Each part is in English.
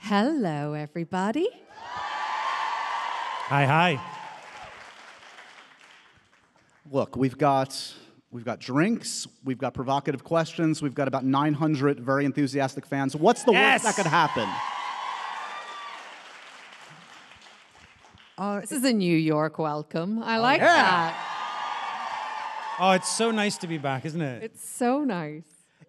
Hello, everybody. Hi, hi. Look, we've got drinks, we've got provocative questions, we've got about 900 very enthusiastic fans. What's the worst that could happen? This is a New York welcome. I like that. Oh, it's so nice to be back, isn't it? It's so nice.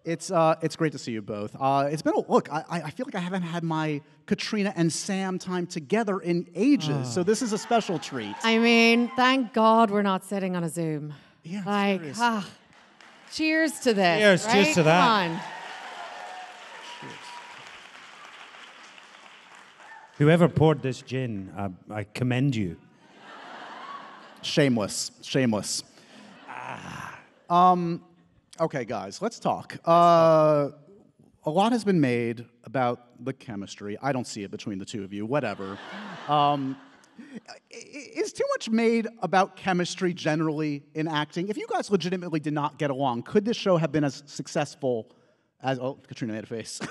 It's great to see you both. It's been look. I feel like I haven't had my Katrina and Sam time together in ages, so this is a special treat. I mean, thank God we're not sitting on a Zoom. Yeah, Like, seriously. cheers to this. Cheers, right? cheers to that. Come on. Whoever poured this gin, I commend you. Shameless. Okay, guys, let's talk. A lot has been made about the chemistry. I don't see it between the two of you. Whatever. Is too much made about chemistry generally in acting? If you guys legitimately did not get along, could this show have been as successful as? Oh, Katrina made a face.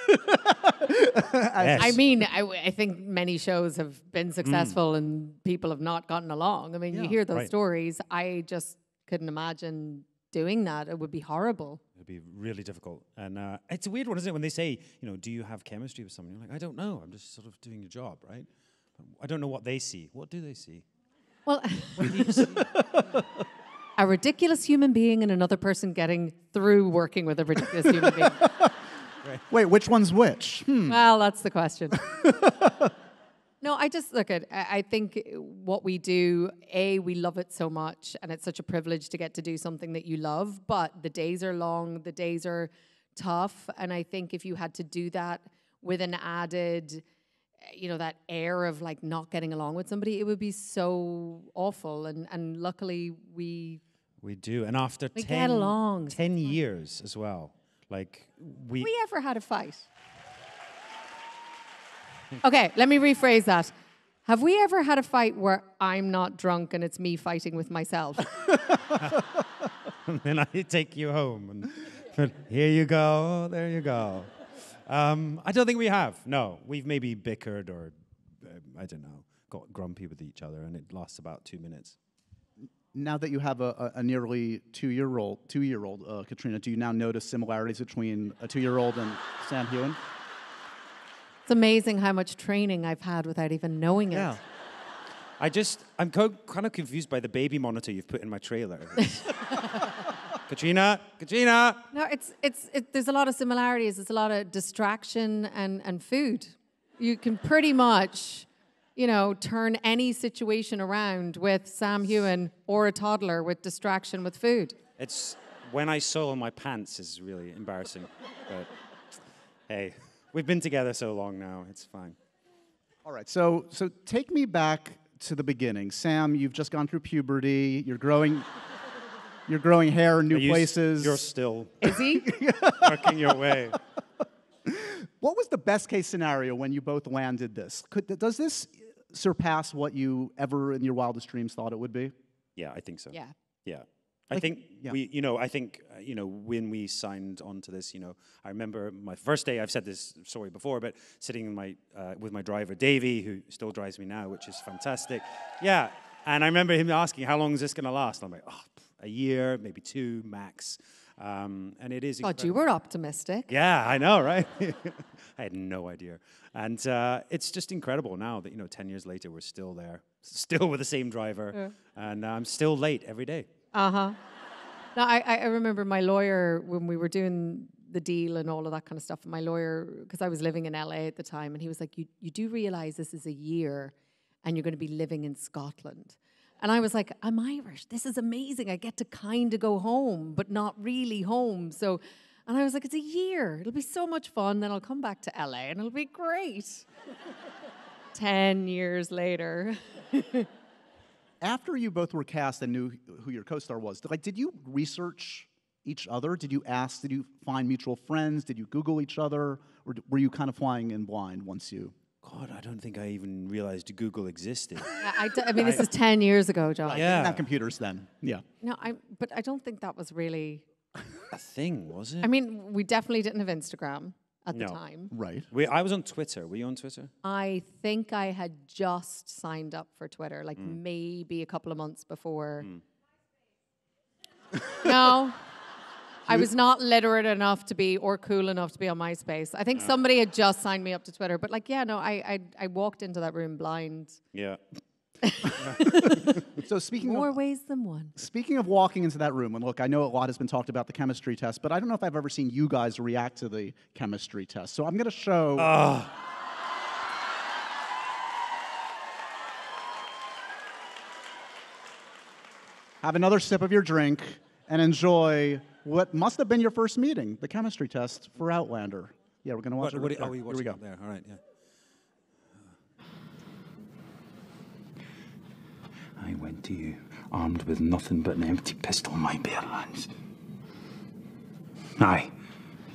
Yes. I mean, I think many shows have been successful and people have not gotten along. I mean, you hear those right. stories. I just couldn't imagine doing that. It would be horrible. It'd be really difficult. And it's a weird one, isn't it? When they say, do you have chemistry with someone? You're like, I don't know. I'm just sort of doing a job, right? I don't know what they see. What do they see? Well, a ridiculous human being and another person getting through working with a ridiculous human being. Wait, which one's which? Well, that's the question. No, I just look at, I think what we do, we love it so much, and it's such a privilege to get to do something that you love, but the days are long, the days are tough, and I think if you had to do that with an added, that air of like not getting along with somebody, it would be so awful, and luckily we do. And after We 10, get along, so 10 years as well, we ever had a fight? Okay, let me rephrase that. Have we ever had a fight where I'm not drunk and it's me fighting with myself? and then I take you home and here you go, there you go. I don't think we have. No, we've maybe bickered or I don't know, got grumpy with each other, and it lasts about 2 minutes. Now that you have a nearly two-year-old Katrina, do you now notice similarities between a 2-year-old and Sam Heughan? It's amazing how much training I've had without even knowing it. I'm kind of confused by the baby monitor you've put in my trailer. Katrina. No, there's a lot of similarities. There's a lot of distraction and food. You can pretty much, turn any situation around with Sam Heughan or a toddler with distraction with food. It's when I soil my pants is really embarrassing. But hey, we've been together so long now. It's fine. All right, so take me back to the beginning. Sam, you've just gone through puberty. You're growing hair in new places. You're still Is he? working your way. What was the best case scenario when you both landed this? Does this surpass what you ever in your wildest dreams thought it would be? Yeah, I think so. Yeah. Yeah. I think when we signed on to this, I remember my first day, I've said this story before, but sitting in with my driver, Davey, who still drives me now, which is fantastic. Yeah. And I remember him asking, how long is this going to last? And I'm like, a year, maybe 2 max. And it is God, incredible. you were optimistic. Yeah, I know, right? I had no idea. And it's just incredible now that, 10 years later, we're still there, still with the same driver, and I'm still late every day. Uh-huh. Now, I remember my lawyer, when we were doing the deal and all of that kind of stuff, my lawyer, because I was living in LA at the time, and he was like, you do realize this is a year and you're going to be living in Scotland. And I was like, I'm Irish. This is amazing. I get to kind of go home, but not really home. And I was like, it's a year. It'll be so much fun. Then I'll come back to LA and it'll be great. 10 years later. After you both were cast and knew who your co-star was, did you research each other? Did you find mutual friends? Did you Google each other? Or were you kind of flying in blind once you... God, I don't think I even realized Google existed. I mean, this is 10 years ago, John. Yeah. They didn't have computers then. Yeah. No, but I don't think that was really... A thing, was it? I mean, we definitely didn't have Instagram. at the No. time. Right. I was on Twitter. Were you on Twitter? I think I had just signed up for Twitter, like maybe a couple of months before. No. I was not literate enough to be, or cool enough to be on MySpace. I think somebody had just signed me up to Twitter. But like, yeah, no, I walked into that room blind. Yeah. So speaking More of ways than one. walking into that room, and look, I know a lot has been talked about the chemistry test, but I don't know if I've ever seen you guys react to the chemistry test. So I'm going to show. Have another sip of your drink and enjoy what must have been your first meeting, the chemistry test for Outlander. Yeah, we're going to watch it. What, Here oh, you we watching go. it there. All right, yeah. I went to you armed with nothing but an empty pistol in my bare hands. Aye,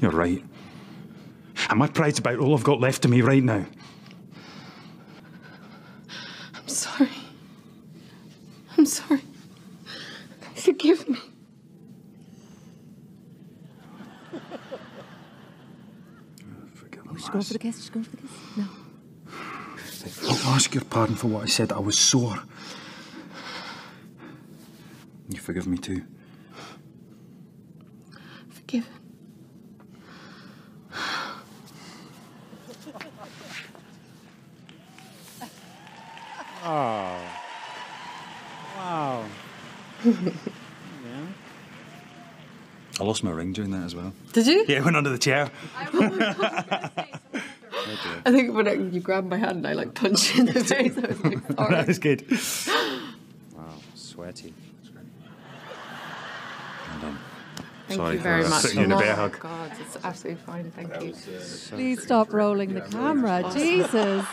you're right. And my pride's about all I've got left of me right now. I'm sorry. I'm sorry. Forgive me. Forgive Just go for the kiss, just go for the kiss. No. I'll ask your pardon for what I said. I was sore. You forgive me too. Forgiven. Oh. Wow. Yeah. I lost my ring during that as well. Did you? Yeah, it went under the chair. I think when you grabbed my hand and I like punched you in the face, I was like, sorry. That was good. Wow, sweaty. Well done. Thank Sorry you very for much. sitting you in a bear Oh, hug. God, it's absolutely fine. Thank you. Please stop rolling the camera. Jesus.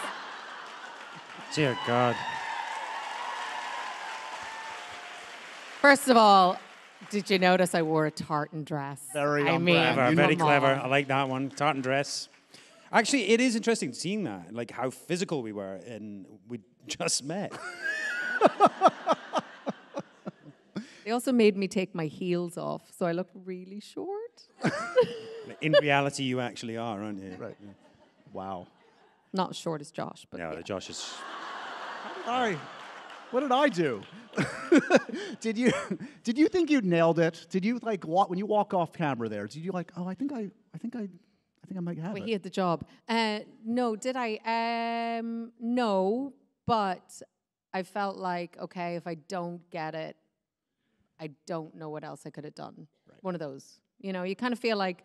Dear God. First of all, did you notice I wore a tartan dress? Very I on mean, brand. Clever, very come clever. on. I like that one. Tartan dress. Actually, it is interesting seeing that, like how physical we were, and we just met. They also made me take my heels off, so I look really short. In reality, you actually are, aren't you? Right. Wow. Not as short as Josh, but Yeah, yeah. Josh is. Sorry. What did I do? Did you think you nailed it? Did you like when you walk off camera there? Did you like? Oh, I think I might have Wait, it. he had the job. No, did I? No, but I felt like, okay, if I don't get it, I don't know what else I could have done. Right. One of those. You know, you kind of feel like,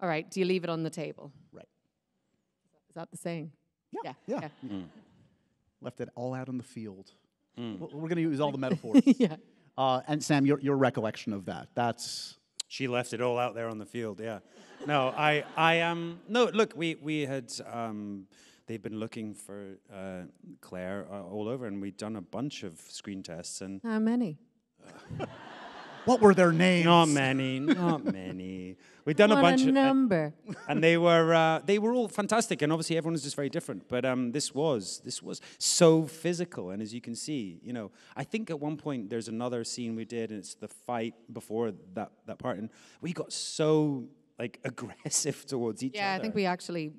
all right, do you leave it on the table? Right. Is that the saying? Yeah. Mm. Left it all out on the field. We're going to use all the metaphors. Yeah. And Sam, your recollection of that? That's She left it all out there on the field. Yeah. No, no. Look, we had. They've been looking for Claire all over, and we'd done a bunch of screen tests, and How many? what were their names? not many, not many. We'd done a What bunch, a number. and they were all fantastic, and obviously everyone is just very different. But this was so physical, and as you can see, you know, I think at one point there's another scene we did, and it's the fight before that part, and we got so like aggressive towards each other. Yeah, I think we actually,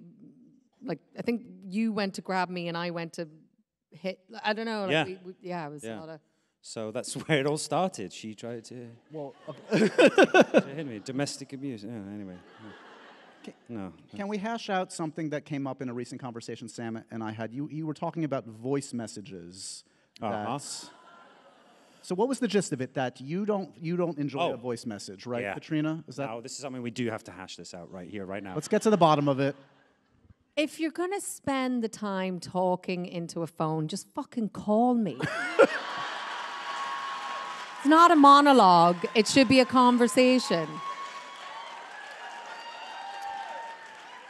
like, I think you went to grab me and I went to hit. I don't know. Like Yeah. Yeah, it was a Yeah. lot of. So that's where it all started. She tried to, Well, to hit me. Domestic abuse. Yeah, anyway. No. can we hash out something that came up in a recent conversation Sam and I had? You were talking about voice messages. that's- So what was the gist of it? That you don't enjoy Oh. a voice message, right, Yeah. Katrina? Is that? Now, this is something we do have to hash this out right here, right now. Let's get to the bottom of it. If you're going to spend the time talking into a phone, just fucking call me. It's not a monologue. It should be a conversation.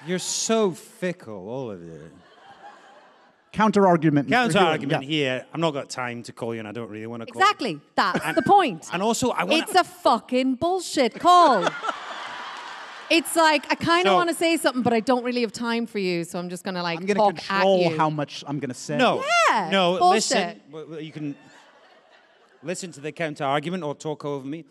You're so fickle, all of you. Counter argument. Counter argument here. I'm not got time to call you, and I don't really want to call. Exactly. That's the point. And also, I want. It's a fucking bullshit call. It's like, I kind of So- want to say something, but I don't really have time for you, so I'm just going to like I'm going to talk at control you. how much I'm going to say. No. Yeah, No. bullshit. Listen. You can listen to the counter argument or talk over me.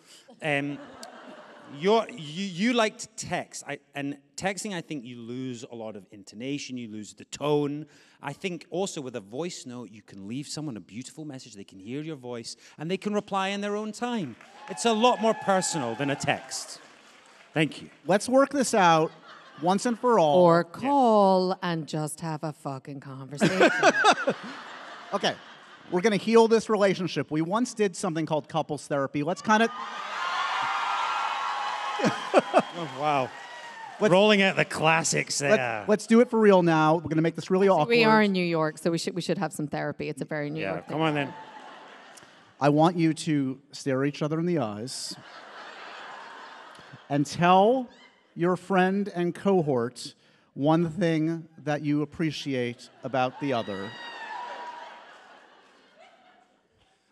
You like to text. And texting, I think you lose a lot of intonation, you lose the tone. I think also with a voice note, you can leave someone a beautiful message, they can hear your voice, and they can reply in their own time. It's a lot more personal than a text. Thank you. Let's work this out once and for all. Or call and just have a fucking conversation. Okay, we're going to heal this relationship. We once did something called couples therapy. Let's kind of... Oh, wow. Rolling out the classics there. Let's do it for real now. We're going to make this really awkward. We are in New York, so we should have some therapy. It's a very New York thing. Come on then. I want you to stare each other in the eyes and tell your friend and cohort one thing that you appreciate about the other.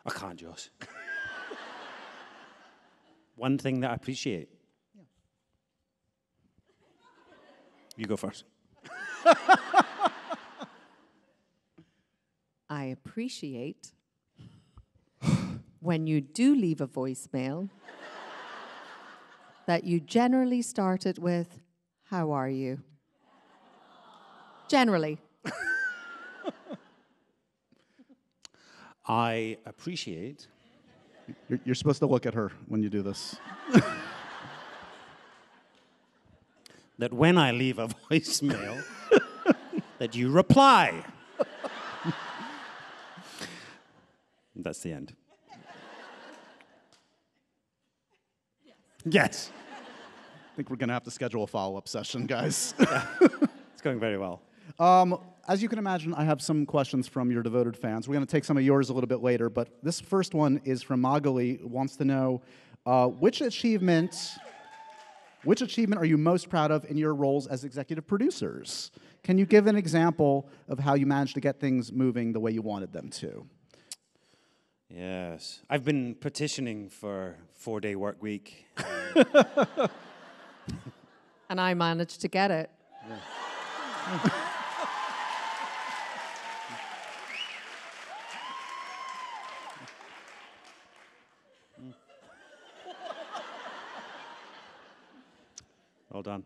I can't, Josh. One thing that I appreciate. Yeah. You go first. I appreciate when you do leave a voicemail that you generally start it with, "How are you?" Generally. I appreciate... You're supposed to look at her when you do this. that when I leave a voicemail, that you reply. That's the end. Yes. I think we're going to have to schedule a follow-up session, guys. It's going very well. As you can imagine, I have some questions from your devoted fans. We're going to take some of yours a little bit later, but this first one is from Magali, who wants to know, which achievement are you most proud of in your roles as executive producers? Can you give an example of how you managed to get things moving the way you wanted them to? Yes. I've been petitioning for 4-day work week. And I managed to get it. Yeah. Well done.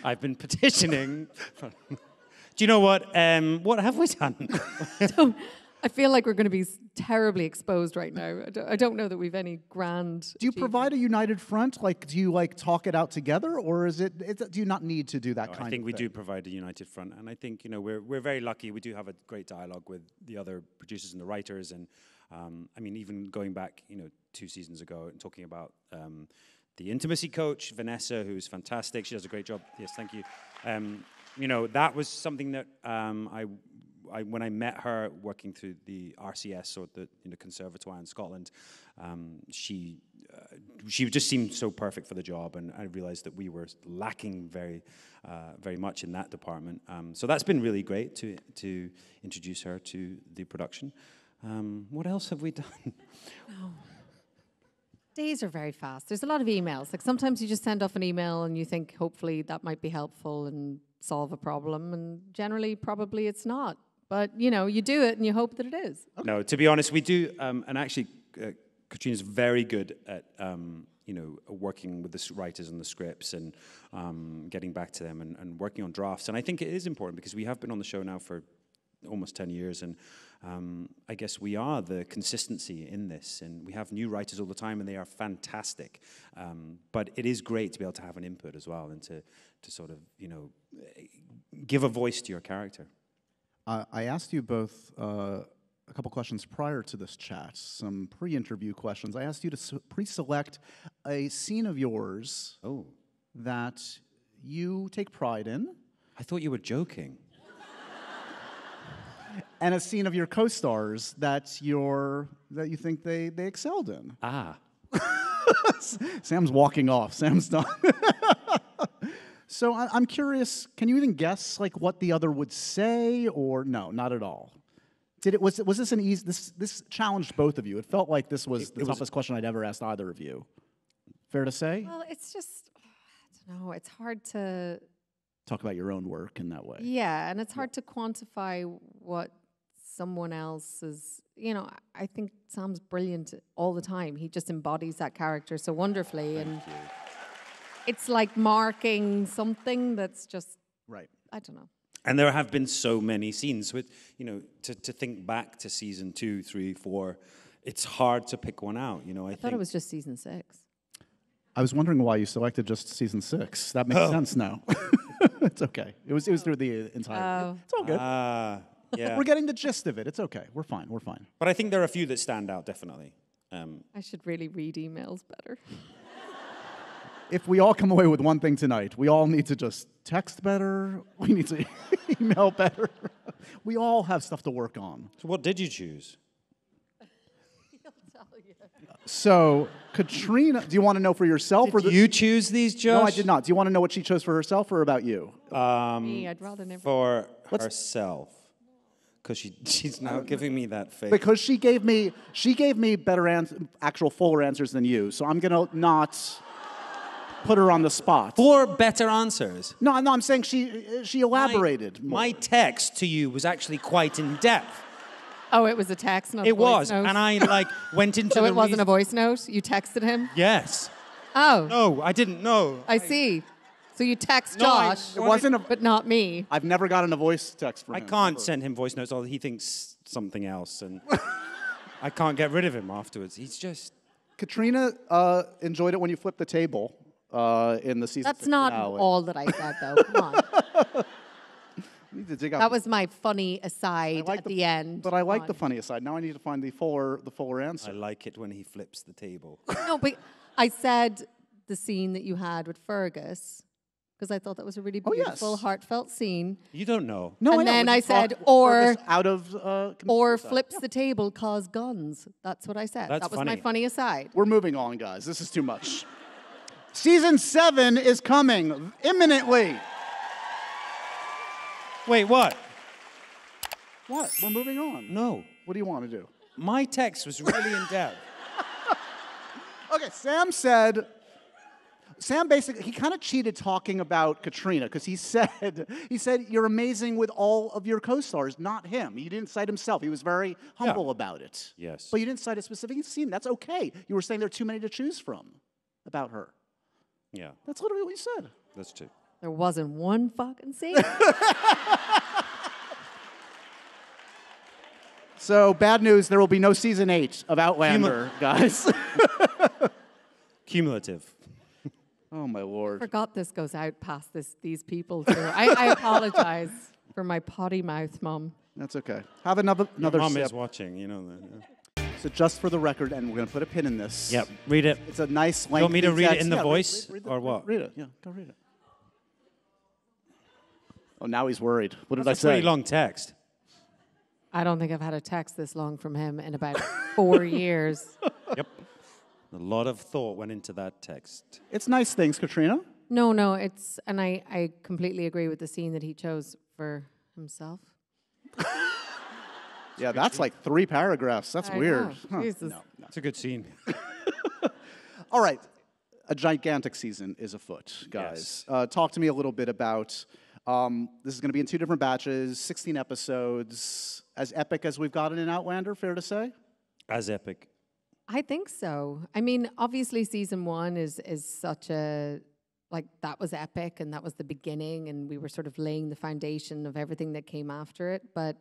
I've been petitioning. Do you know what? What have we done? I feel like we're going to be terribly exposed right now. I don't know that we've any grand. Do you provide a united front? Like, do you talk it out together, or is it? Do you not need to do that kind of thing? I think we do provide a united front, and I think we're very lucky. We do have a great dialogue with the other producers and the writers, and I mean, even going back 2 seasons ago and talking about the intimacy coach Vanessa, who's fantastic. She does a great job. Yes, thank you. That was something that when I met her working through the RCS, or the Conservatoire in Scotland, she just seemed so perfect for the job, and I realized that we were lacking very much in that department. So that's been really great to introduce her to the production. What else have we done? Oh. Days are very fast. There's a lot of emails. Like sometimes you just send off an email and you think hopefully that might be helpful and solve a problem, and generally probably it's not. But you do it and you hope that it is. Okay. No, to be honest, we do, and actually, Katrina's very good at working with the writers and the scripts and getting back to them and working on drafts. And I think it is important because we have been on the show now for almost 10 years, and I guess we are the consistency in this, and we have new writers all the time, and they are fantastic. But it is great to be able to have an input as well, and to sort of give a voice to your character. I asked you both a couple questions prior to this chat, some pre-interview questions. I asked you to pre-select a scene of yours that you take pride in. I thought you were joking. And a scene of your co-stars that you think they excelled in. Ah. Sam's walking off. Sam's done. So I'm curious, can you even guess what the other would say, or no, not at all? Was this an easy? This challenged both of you. It felt like this was the toughest question I'd ever asked either of you. Fair to say? Well, it's just, I don't know. It's hard to talk about your own work in that way. Yeah, and it's hard to quantify what's someone else's. You know, I think Sam's brilliant all the time. He just embodies that character so wonderfully, and it's like marking something that's just Right. I don't know. And there have been so many scenes with, you know, to think back to season 2, 3, 4, it's hard to pick one out. You know, I I thought think it was just season 6. I was wondering why you selected just season 6. That makes sense now. It's okay. It was through the entire. Oh. It's all good. yeah. We're getting the gist of it. It's okay. We're fine. We're fine. But I think there are a few that stand out definitely. I should really read emails better. If we all come away with one thing tonight, we all need to just text better. We need to email better. We all have stuff to work on. So what did you choose? So, Katrina, do you want to know for yourself? Did you choose these, Josh? No, I did not. Do you want to know what she chose for herself or about you? Me, I'd rather never. For herself. Because she's now giving me that face. Because she gave me better actual fuller answers than you. So I'm gonna not put her on the spot. 4 better answers. No, I'm saying she elaborated more. My text to you was actually quite in depth. Oh, it was a text, not a It voice was, note. and I went into So the it wasn't reason- a voice note? You texted him? Yes. Oh, No, I didn't know. I see. So you text No, I- Josh, It wasn't a. but not me. I've never gotten a voice text from I him. can't ever. send him voice notes, or he thinks something else, and I can't get rid of him afterwards. He's just... Katrina enjoyed it when you flipped the table in the season. That's 6 not finale. all that I said, though. Come on. You need to dig out That was my funny I aside like at the end. But I like Come the on. funny aside. Now I need to find the fuller answer. I like it when he flips the table. No, but I said the scene that you had with Fergus, because I thought that was a really Oh, yes. beautiful, heartfelt scene. You don't know. No, And I know. then we I just talked said, or- Fergus out of Or stuff. flips the table, cause guns. That's what I said. That's that was funny. my funny aside. We're moving on, guys. This is too much. Season 7 is coming imminently. Wait, what? What? We're moving on. No. What do you want to do? My text was really in depth. Okay, Sam basically, he kind of cheated talking about Katrina because he said, you're amazing with all of your co-stars, not him. He didn't cite himself. He was very humble about it. Yes. But you didn't cite a specific scene. That's okay. You were saying there are too many to choose from about her. Yeah, That's literally what you said. that's true. There wasn't one fucking scene. So, bad news, there will be no season 8 of Outlander, guys. Cumulative. Oh, my Lord. Forgot this goes out past these people too. I apologize for my potty mouth, Mom. That's okay. Have another Mom sip. is watching, you know that. So just for the record, and we're going to put a pin in this. Yep, read it. It's a nice lengthy You want me to read it text. in the Yeah, voice, read or what? Read it. Yeah, go read it. Oh, now he's worried. What did That's I a say? pretty long text. I don't think I've had a text this long from him in about 4 years. Yep. A lot of thought went into that text. It's nice things, Katrina. No, and I completely agree with the scene that he chose for himself. Yeah, that's like 3 paragraphs. That's I weird. know. Huh. Jesus. It's a good scene. All right. A gigantic season is afoot, guys. Talk to me a little bit about, this is going to be in 2 different batches, 16 episodes. As epic as we've gotten in Outlander, fair to say? As epic. I think so. I mean, obviously season 1 is such a, like, that was epic and that was the beginning and we were sort of laying the foundation of everything that came after it. But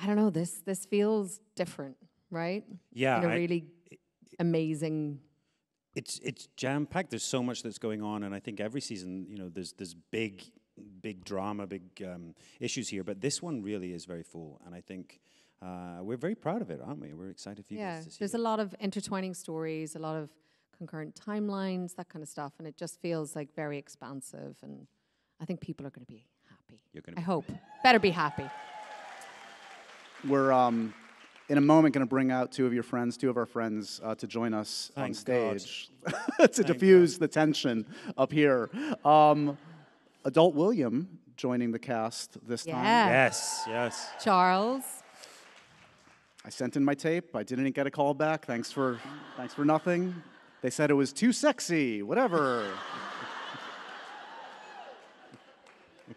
I don't know, this feels different, right? Yeah, In a really amazing. It's jam-packed. There's so much that's going on, and I think every season, you know, there's big drama, big issues here. But this one really is very full, and I think we're very proud of it, aren't we? We're excited for you Yeah, guys to see there's it. a lot of intertwining stories, a lot of concurrent timelines, that kind of stuff, and it just feels like very expansive. And I think people are going to be happy. You're gonna I be hope. Better be happy. We're, in a moment, going to bring out 2 of our friends, to join us on Thank God. stage to diffuse the tension up here. Adult William joining the cast this time. Yeah. Yes. Charles. I sent in my tape. I didn't get a call back. Thanks for nothing. They said it was too sexy. Whatever.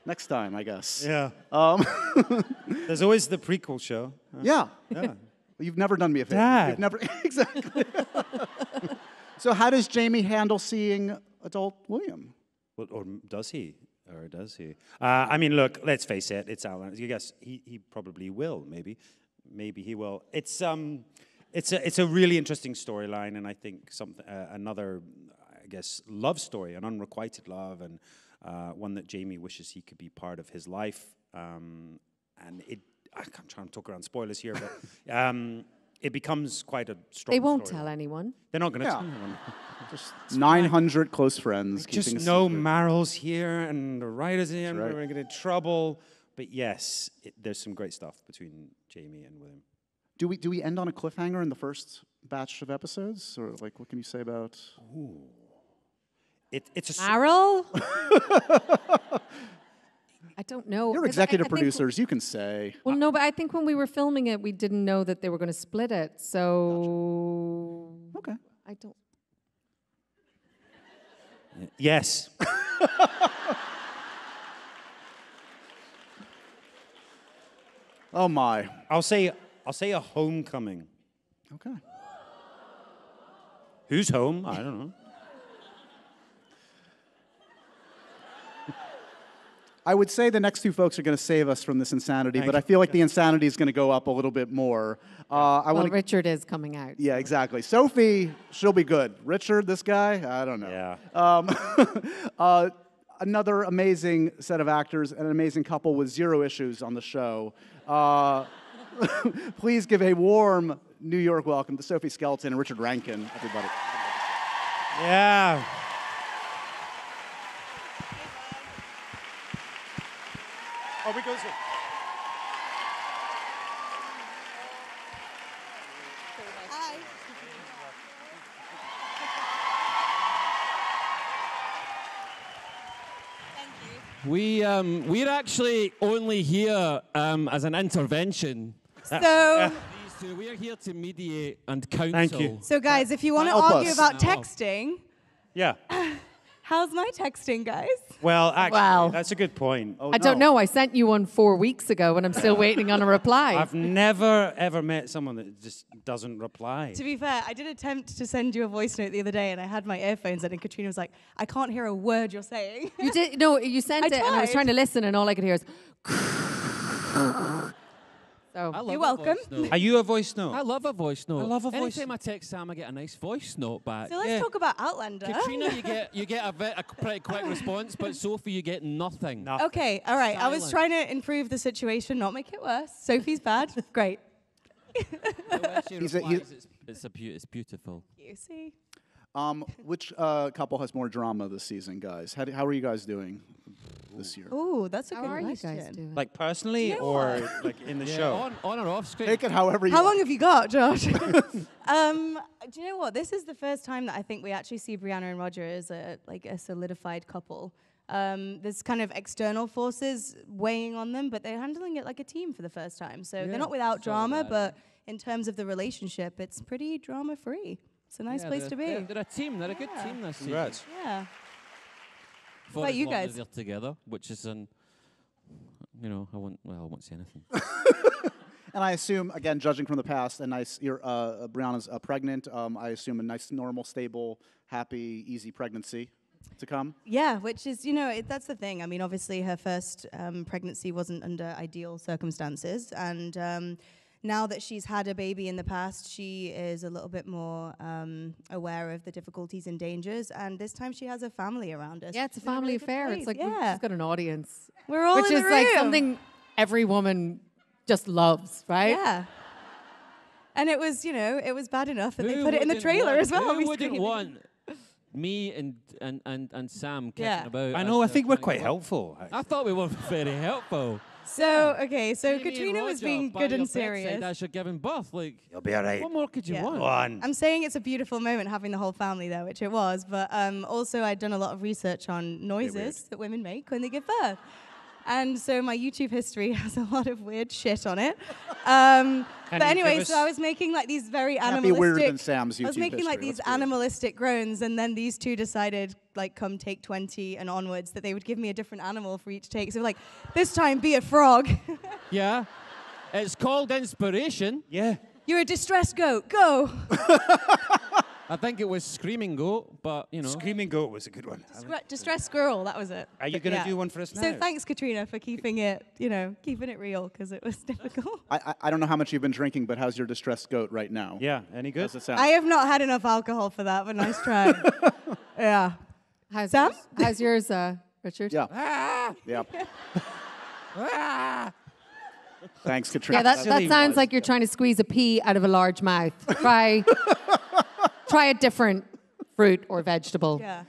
Next time, I guess. Yeah. There's always the prequel show. Yeah. Yeah. You've never done me a favor. Dad. You've never exactly. So how does Jamie handle seeing adult William? Well, or does he? Or does he? I mean, look, let's face it. It's Alan. I guess he probably will. Maybe he will. It's a really interesting storyline, and I think another, I guess, love story, an unrequited love, and one that Jamie wishes he could be part of his life. And I'm trying to talk around spoilers here, but it becomes quite a strong. They won't storyline. tell anyone. They're not going to Yeah. tell anyone. Just 900 close friends. Just keeping a know secret. Maryl's here and the writer's in. That's right. We're going to get in trouble. But yes, there's some great stuff between Jamie and William. Do we end on a cliffhanger in the first batch of episodes, or like what can you say about? It's a Meryl? I don't know. You're 'Cause executive I think- producers. You can say. Well, no, but I think when we were filming it, we didn't know that they were going to split it. So Okay. I don't. yes. Oh my. I'll say a homecoming. Okay. Who's home? I don't know. I would say the next two folks are going to save us from this insanity, but I feel like the insanity is going to go up a little bit more. I Well, want to. Richard is coming out. Yeah, exactly. Sophie, she'll be good. Richard, this guy, I don't know. Yeah. Another amazing set of actors, an amazing couple with zero issues on the show. Please give a warm New York welcome to Sophie Skelton and Richard Rankin, everybody. Yeah. Oh, we go. We're actually only here as an intervention. So, So we're here to mediate and counsel. Thank you. so guys, if you want to Help argue us. about texting, Yeah. how's my texting, guys? Well, actually, Wow. that's a good point. Oh, I don't know. I sent you one 4 weeks ago, and I'm still waiting on a reply. I've never ever met someone that just doesn't reply. To be fair, I did attempt to send you a voice note the other day, and I had my earphones in, and Katrina was like, "I can't hear a word you're saying." You did no. You sent I it, and I was tried. trying to listen, and all I could hear is. So I love You're a welcome. voice note. Are you a voice note? I love a voice note. I love a voice Anytime I text Sam, I get a nice voice note back. So let's Yeah. talk about Outlander. Katrina, you get a pretty quick response, but Sophie, you get nothing. No. Okay, all right. I was Silent. trying to improve the situation, not make it worse. Sophie's bad. Great. So when she He's a- replies, it's beautiful. You see. Which couple has more drama this season, guys? How are you guys doing this year? Oh, that's a how good are you question. guys doing? Like personally, Do you know or like in the show? On or off screen. Take it however you How want. long have you got, Josh? Do you know what? This is the first time that I think we actually see Brianna and Roger as a solidified couple. There's kind of external forces weighing on them, but they're handling it like a team for the first time. So Yeah, they're not without saw drama, that, but in terms of the relationship, it's pretty drama-free. It's a nice place to be. They're a team. They're a good team this season. Congrats. Yeah. For about as you long as guys? they're together, which is I won't say anything. And I assume, again, judging from the past, Brianna's pregnant. I assume a nice, normal, stable, happy, easy pregnancy to come. Yeah, which is, that's the thing. I mean, obviously her first pregnancy wasn't under ideal circumstances. And now that she's had a baby in the past, she is a little bit more aware of the difficulties and dangers. And this time she has a family around us. Yeah, it's a She's in really family good affair. place. It's like yeah. she's got an audience, We're all which in is the like room. something every woman just loves, right? Yeah. And it was, it was bad enough that they Who put it in the wouldn't trailer want- as well. Who we wouldn't screened it. want me and Sam kicking Yeah. about? I as know. I they're think we're trying to quite get- helppul. I thought we were very helpful. So, okay, so Jamie and Katrina was Roger being by good your and bedside serious. as you're giving birth. Like, You'll be all right. what more could you Yeah. want? Go on. I'm saying it's a beautiful moment having the whole family there, which it was, but also I'd done a lot of research on noises that women make when they give birth. And so my YouTube history has a lot of weird shit on it. But you anyway, give us- so I was making like these very Can't be animalistic... weirder than Sam's I was YouTube making like history. these Let's be real. animalistic groans, and then these two decided, like come take 20 and onwards, that they would give me a different animal for each take. So like, this time be a frog. Yeah. It's called inspiration. Yeah. You're a distressed goat. Go. I think it was Screaming Goat, but, you know. Screaming Goat was a good one. Distressed squirrel. That was it. Are you going to do one for us now? So thanks, Katrina, for keeping it, keeping it real because it was difficult. I don't know how much you've been drinking, but how's your distressed goat right now? Yeah, any good? How's it sound? I have not had enough alcohol for that, but nice try. Yeah. How's Sam? yours, how's yours Richard? Yeah. Yeah. Thanks, Katrina. Yeah, that sounds like you're trying to squeeze a pea out of a large mouth. Try a different fruit or vegetable. Yeah.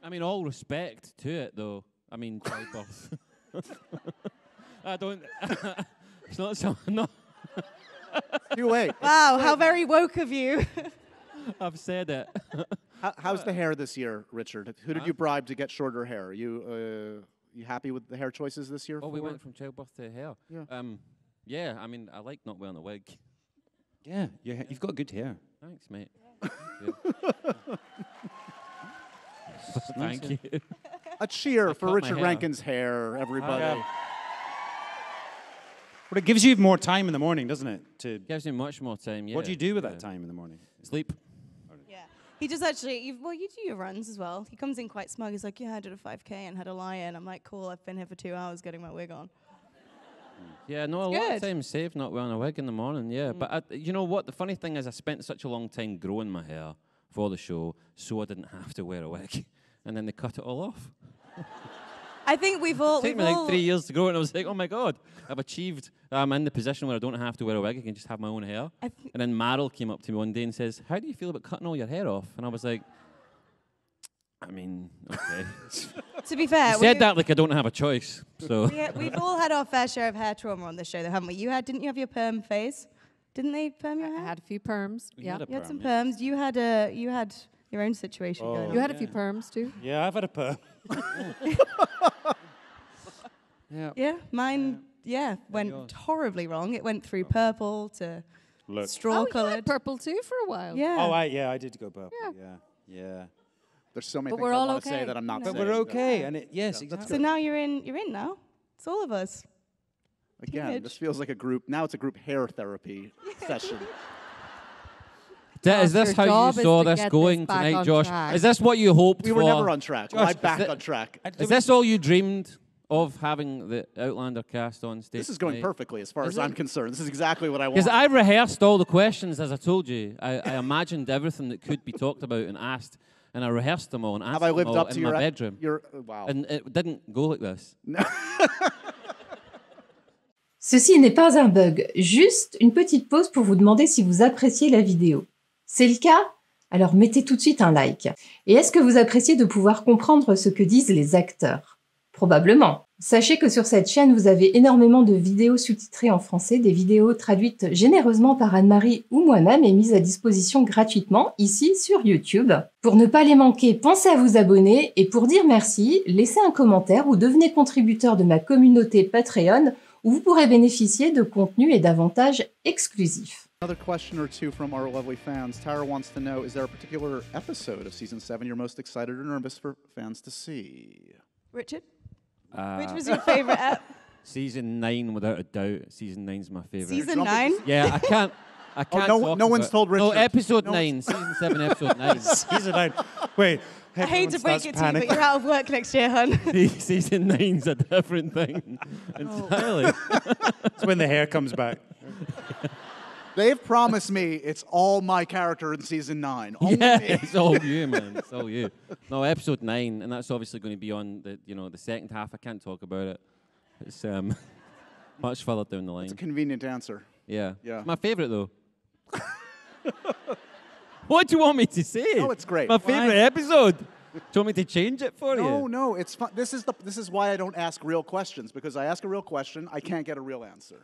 I mean, all respect to it, though. I mean, childbirth. I don't... it's not so... No. Too late. Wow, how very woke of you. I've said it. How's the hair this year, Richard? Who did you bribe to get shorter hair? You happy with the hair choices this year? Oh, we went from childbirth to hair. Yeah. Yeah, I mean, I like not wearing a wig. Yeah, you've got good hair. Thanks, mate. Thank you. A cheer for cut my Richard hair. Rankin's hair, everybody. Yeah. But it gives you more time in the morning, doesn't it? Gives me much more time, yeah. What do you do with that time in the morning? Sleep. Yeah. He does actually, you do your runs as well. He comes in quite smug. He's like, yeah, I did a 5K and had a lie-in. I'm like, cool, I've been here for 2 hours getting my wig on. Yeah, no, a lot of time saved not wearing a wig in the morning, yeah. But you know what? The funny thing is I spent such a long time growing my hair for the show so I didn't have to wear a wig. And then they cut it all off. I think we've all... It took me like 3 years to grow it, and I was like, oh my God, I've achieved. I'm in the position where I don't have to wear a wig. I can just have my own hair. And then Meryl came up to me one day and says, how do you feel about cutting all your hair off? And I was like, I mean, okay. To be fair... You said that like I don't have a choice, so... Yeah, we've all had our fair share of hair trauma on this show, though, haven't we? Didn't you have your perm phase? Didn't they perm your I hair? had a few perms. Yeah. You had some perms. You had your own situation going on. You had a few perms too. Yeah, I've had a perm. Yeah. Yeah, mine, went horribly wrong. It went through purple to straw You coloured. had purple too for a while. Yeah. Oh, I did go purple. Yeah. There's so many But things we're I all want to say okay. that I'm not But saying. we're okay, and yes, exactly. So now you're in now. It's all of us. Again, Teenage. this feels like a group. Now it's a group hair therapy session. Is this your how you job is saw to this get going this back tonight, on Josh? track. Is this what you hoped We for? were never on track. Josh, I'm back on track. Is this all you dreamed of, having the Outlander cast on stage? This is going tonight? perfectly as far Is as I'm it? concerned. This is exactly what I want. Because I rehearsed all the questions, as I told you. I imagined everything that could be talked about and asked, and I rehearsed them all and asked Have I lived them all up to in your my bedroom. wow. And it didn't go like this. Ceci n'est pas un bug, juste une petite pause pour vous demander si vous appréciez la vidéo. C'est le cas? Alors mettez tout de suite un like. Et est-ce que vous appréciez de pouvoir comprendre ce que disent les acteurs? Probablement. Sachez que sur cette chaîne, vous avez énormément de vidéos sous-titrées en français, des vidéos traduites généreusement par Anne-Marie ou moi-même et mises à disposition gratuitement ici sur YouTube. Pour ne pas les manquer, pensez à vous abonner et pour dire merci, laissez un commentaire ou devenez contributeur de ma communauté Patreon où vous pourrez bénéficier de contenus et d'avantages exclusifs. Another question or two from our lovely fans. Tara wants to know, is there a particular episode of Season 7 you're most excited or nervous for fans to see? Richard? Which was your favourite app? Season 9, without a doubt. Season 9's my favourite. Season 9? Yeah, I can't no one's told Richard. No, episode No 9. Season 7, episode 9. Season 9. Wait. I hate to break it to you, but you're out of work next year, hun. Season 9's a different thing entirely. It's when the hair comes back. They've promised me it's all my character in Season 9. Only Yeah, me. it's all you, man. It's all you. No, episode 9, and that's obviously going to be on the second half. I can't talk about it. It's much further down the line. It's a convenient answer. Yeah. Yeah. It's my favourite, though. What do you want me to say? No, it's great. My favourite episode. Do you want me to change it for you? No, it's fun. This is why I don't ask real questions, because I ask a real question, I can't get a real answer.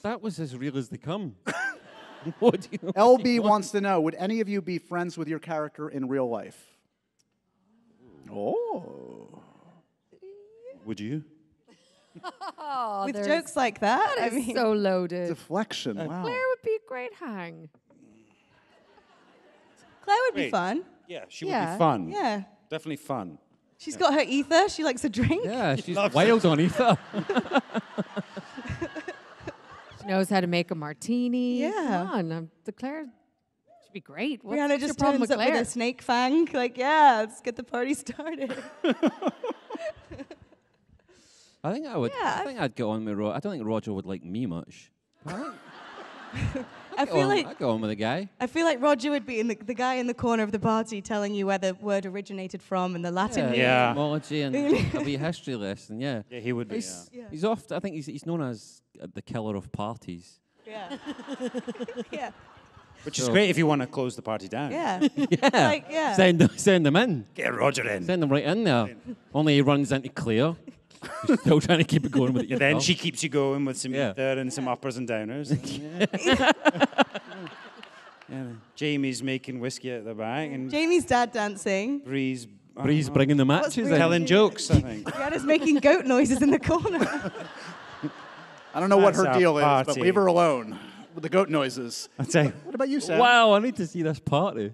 That was as real as they come. What do you LB wants to know, would any of you be friends with your character in real life? Oh. Would you? Oh, With there's- jokes like that? that is so loaded. Deflection, wow. Claire would be a great hang. Claire would be Wait. fun. Yeah, she would Yeah. be fun. Yeah. Definitely fun. She's got her ether. She likes a drink. Yeah, she's wild on ether. She knows how to make a martini. Yeah. Come on, Claire should be great. What's Rihanna your just problem turns with up with Claire? a snake fang. Like, yeah, let's get the party started. I think I would. Yeah, I think I'd get on with Roger. I don't think Roger would like me much. I feel like I'd go on with the guy. I feel like Roger would be in the guy in the corner of the party telling you where the word originated from and the Latin meaning. Yeah. Etymology and a wee history lesson. Yeah. Yeah, he would be. He's, Yeah. he's oft. I think he's known as the killer of parties. Yeah. Yeah. Which is So- great if you want to close the party down. Yeah. Yeah. Like, yeah. Send them in. Get Roger in. Send them right in there. Only he runs into Claire. He's still trying to keep it going with it. Yeah, then she keeps you going with some Yeah. ether and some uppers and downers. Yeah. Jamie's making whiskey at the back and Jamie's dad dancing. Bree's Bree's bringing the matches Breeze? in. telling jokes, I think. Rihanna's making goat noises in the corner. I don't know what That's her our deal is, but party. leave her alone with the goat noises. I'll tell you, What about you, Sam? Wow, I need to see this party.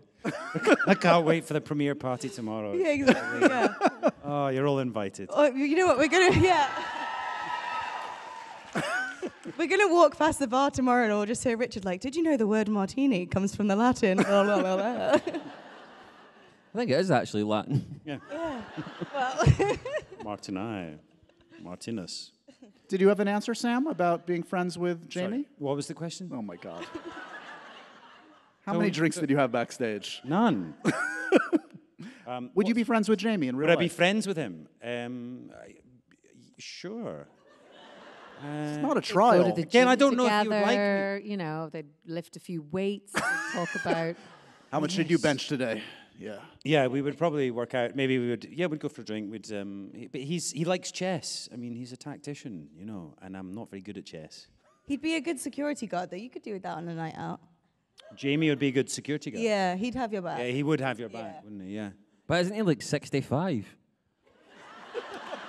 I can't wait for the premiere party tomorrow. Yeah, exactly. Yeah. Oh, you're all invited. Oh, you know what? We're gonna we're gonna walk past the bar tomorrow, and we'll just hear Richard like, "Did you know the word martini comes from the Latin?" Blah, blah, blah, blah. I think it is actually Latin. Yeah. Well, Martini. Martinus. Did you have an answer, Sam, about being friends with Jamie? Sorry, what was the question? Oh my God. How many drinks did you have backstage? None. Would you be friends with Jamie in real Would I be life? friends with him? Sure. It's not a Go trial. to the Again, I gym don't know if he would like me. together, you know, they'd lift a few weights, they'd talk about. How much did you bench today? Yeah. Yeah, we would probably work out. Maybe we would. Yeah, we'd go for a drink. We'd. But he likes chess. I mean, he's a tactician, you know, and I'm not very good at chess. he'd be a good security guard, though. You could do that on a night out. Jamie would be a good security guard. Yeah, he'd have your back. Yeah, he would have your back, wouldn't he? Yeah. But isn't he like 65?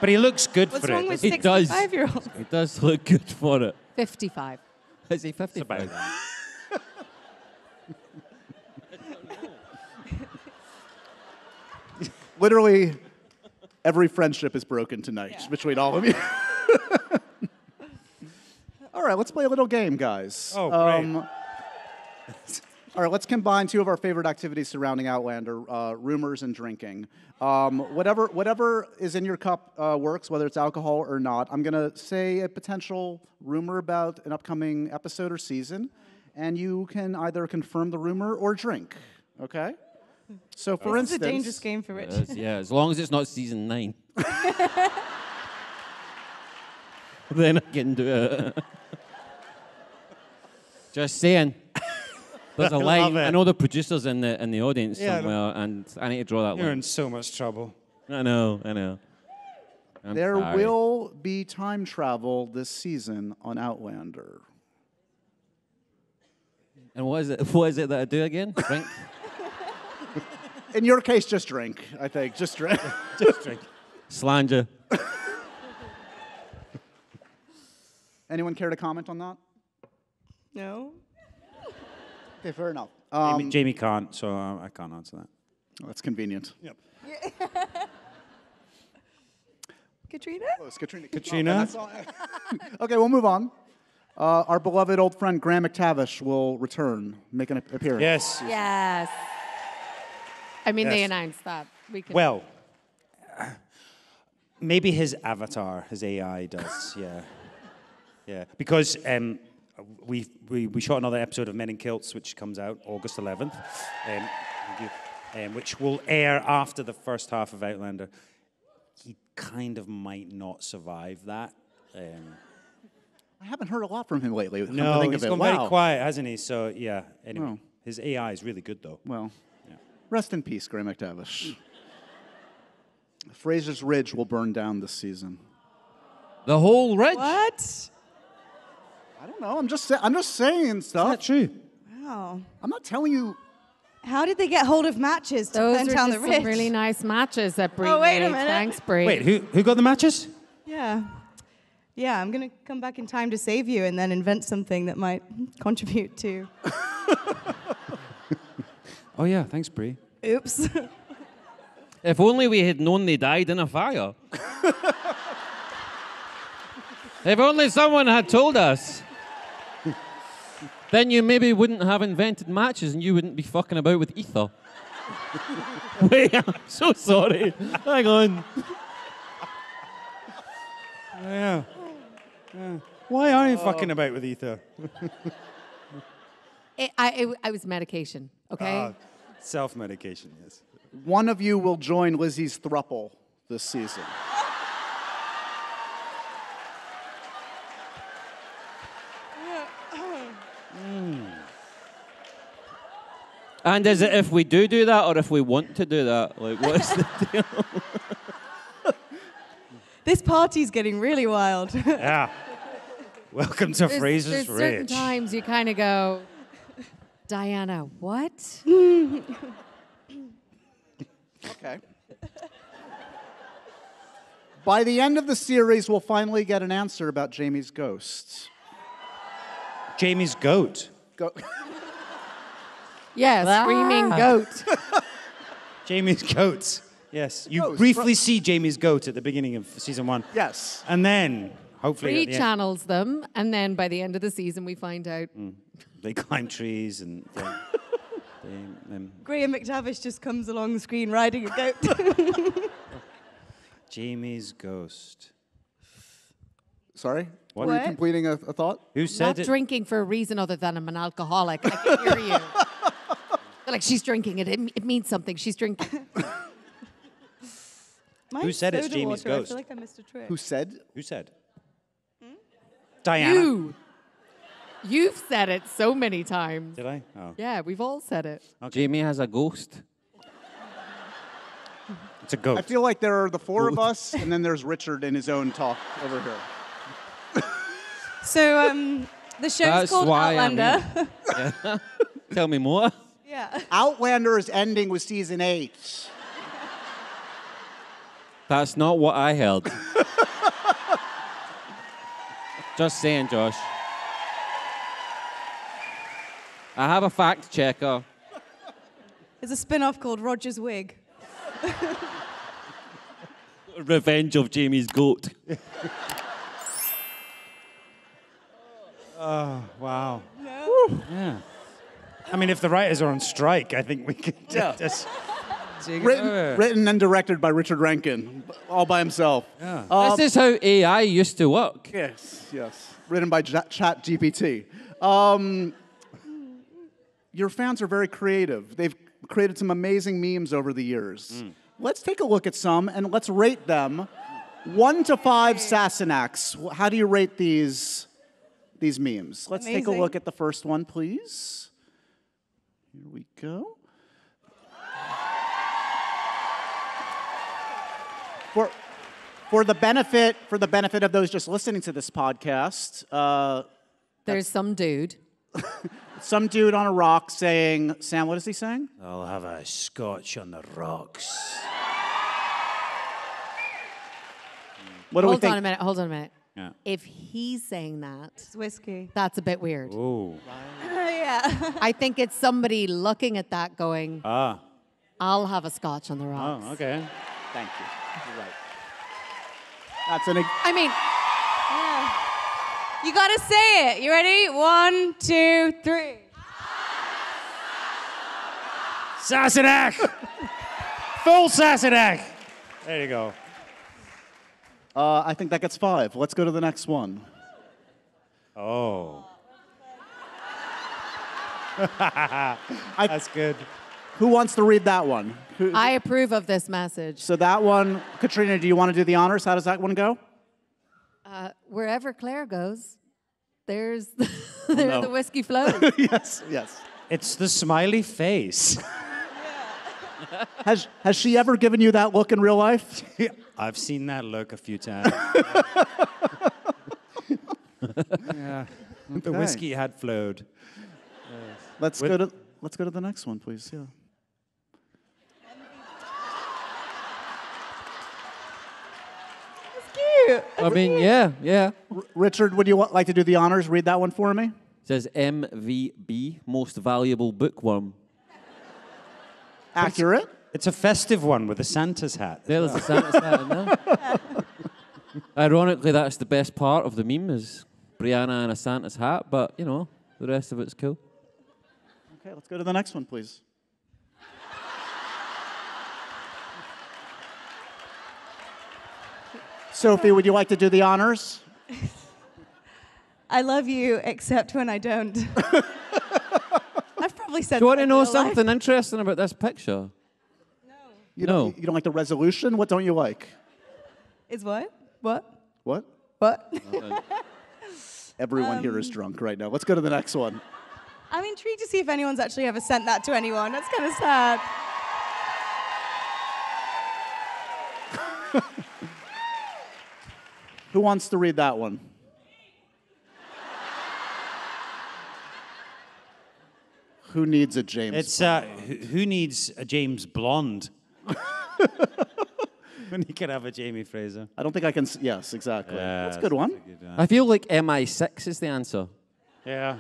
But he looks good What's for wrong it. with He does. 65-year-olds? He does look good for it. 55. Is he It's about 55? that. Literally, every friendship is broken tonight between all of you. All right, let's play a little game, guys. Oh, great. All right, let's combine two of our favorite activities surrounding Outlander, rumors and drinking. Whatever is in your cup works, whether it's alcohol or not. I'm going to say a potential rumor about an upcoming episode or season, and you can either confirm the rumor or drink, okay? So, for This is instance... a dangerous game for Richard. Yeah, as long as it's not season 9. Then I can do it. Just saying. There's a I line. love it. I know the producer's in the audience Yeah, I know. somewhere, and I need to draw that You're line. in so much trouble. I know. I'm There sorry. will be time travel this season on Outlander. And what is it? What is it that I do again? Drink. In your case, just drink, I think. Just drink. Just drink. Slander. Anyone care to comment on that? No? Okay, fair enough. Jamie can't, so I can't answer that. That's convenient. Yep. Katrina? Close. Katrina. Katrina? Okay, we'll move on. Our beloved old friend Graham McTavish will return, make an appearance. Yes. Yes. I mean, they Yes. announced that. We can. Well, maybe his avatar, his AI does, yeah. Yeah, because we shot another episode of Men in Kilts, which comes out August 11th, which will air after the first half of Outlander. He kind of might not survive that. I haven't heard a lot from him lately. come to No, think he's of it. gone Wow. very quiet, hasn't he? So, yeah, anyway. Oh. His AI is really good, though. Well, rest in peace, Graham McTavish. Fraser's Ridge will burn down this season. The whole ridge. What? I don't know. I'm just saying stuff. Is that true? Wow. I'm not telling you. How did they get hold of matches to those burn are down just the ridge? some really nice matches that Brie Oh, wait a made. minute. Thanks, Brie. Wait, who got the matches? Yeah. Yeah, I'm going to come back in time to save you and then invent something that might contribute to... Oh, yeah, thanks, Brie. Oops. If only we had known they died in a fire. If only someone had told us. Then you maybe wouldn't have invented matches and you wouldn't be fucking about with ether. Wait, I'm so sorry. Hang on. Yeah. Why are you fucking about with ether? I was medication, okay? Self-medication, yes. One of you will join Lizzie's thruple this season. And is it if we do that or if we want to do that? Like, what's the deal? This party's getting really wild. Yeah. Welcome to Fraser's There's certain Ridge. times you kind of go, Diana, what? Okay. By the end of the series, we'll finally get an answer about Jamie's ghost. Jamie's goat. Yeah, screaming goat. Jamie's goat. Yes. You Ghost, briefly see Jamie's goat at the beginning of season 1. Yes. And then, hopefully, Bree at the end, channels them, and then by the end of the season, we find out. they climb trees and Graham McTavish just comes along the screen riding a goat. Jamie's ghost. Sorry? What? Were you What? completing a thought? Who said Not it? drinking for a reason other than I'm an alcoholic. I can hear you. They're like, she's drinking it. It means something. She's drinking. Mine's said it's soda Jamie's water. I ghost? feel like I missed a trick. Who said? Who said? Diana. You. You've said it so many times. Did I? Oh. Yeah, we've all said it. Jamie has a ghost. It's a goat. I feel like there are the four of us, and then there's Richard in his own talk over here. So the show's That's called why I'm Outlander. Yeah. Tell me more. Yeah. Outlander is ending with season 8. That's not what I heard. Just saying, Josh. I have a fact checker. There's a spin-off called Roger's Wig. Revenge of Jamie's goat. Wow. No. Yeah. I mean, if the writers are on strike, I think we could just... Written and directed by Richard Rankin, all by himself. Yeah. This is how AI used to work. Yes, yes. Written by Chat GPT. Your fans are very creative. They've created some amazing memes over the years. Let's take a look at some and let's rate them. 1 to 5 Sassenachs. How do you rate these memes? Let's take a Amazing. look at the first one, please. Here we go. For the benefit of those just listening to this podcast, There's some dude. some dude on a rock saying, Sam, what is he saying? I'll have a scotch on the rocks. What do we Hold think? on a minute. Hold on a minute. Yeah. If he's saying that, It's whiskey. that's a bit weird. Oh. Yeah. I think it's somebody looking at that going, Ah. I'll have a scotch on the rocks. Oh, okay. Thank you. You're right. That's an. I mean, You gotta say it. You ready? 1, 2, 3. Sassenach! Full Sassenach! There you go. I think that gets 5. Let's go to the next one. Oh. I- That's good. Who wants to read that one? I approve of this message. So that one, Katrina, do you want to do the honors? How does that one go? Wherever Claire goes, there's the whiskey flows. Yes, yes. It's the smiley face. Has she ever given you that look in real life? I've seen that look a few times. Yeah. The Okay. whiskey had flowed. Let's go to the next one, please. Yeah. Cute. I mean, yeah. Richard, would you like to do the honors? Read that one for me. It says MVB, most valuable bookworm. Accurate. It's a festive one with a Santa's hat. There's a Santa's hat in there. Ironically, that's the best part of the meme is Brianna in a Santa's hat, but, you know, the rest of it's cool. Okay, let's go to the next one, please. Sophie, would you like to do the honors? I love you, except when I don't. I've probably said. Do you want to that in know real life. something interesting about this picture? You No. Don't, you don't like the resolution? What don't you like? Is what? What? What? What? Everyone here is drunk right now. Let's go to the next one. I'm intrigued to see if anyone's actually ever sent that to anyone. That's kind of sad. Who wants to read that one? Who needs a James? It's who needs a James Blonde when you can have a Jamie Fraser? I don't think I can. Yes, exactly. Yeah, That's a good one. I feel like MI6 is the answer. Yeah.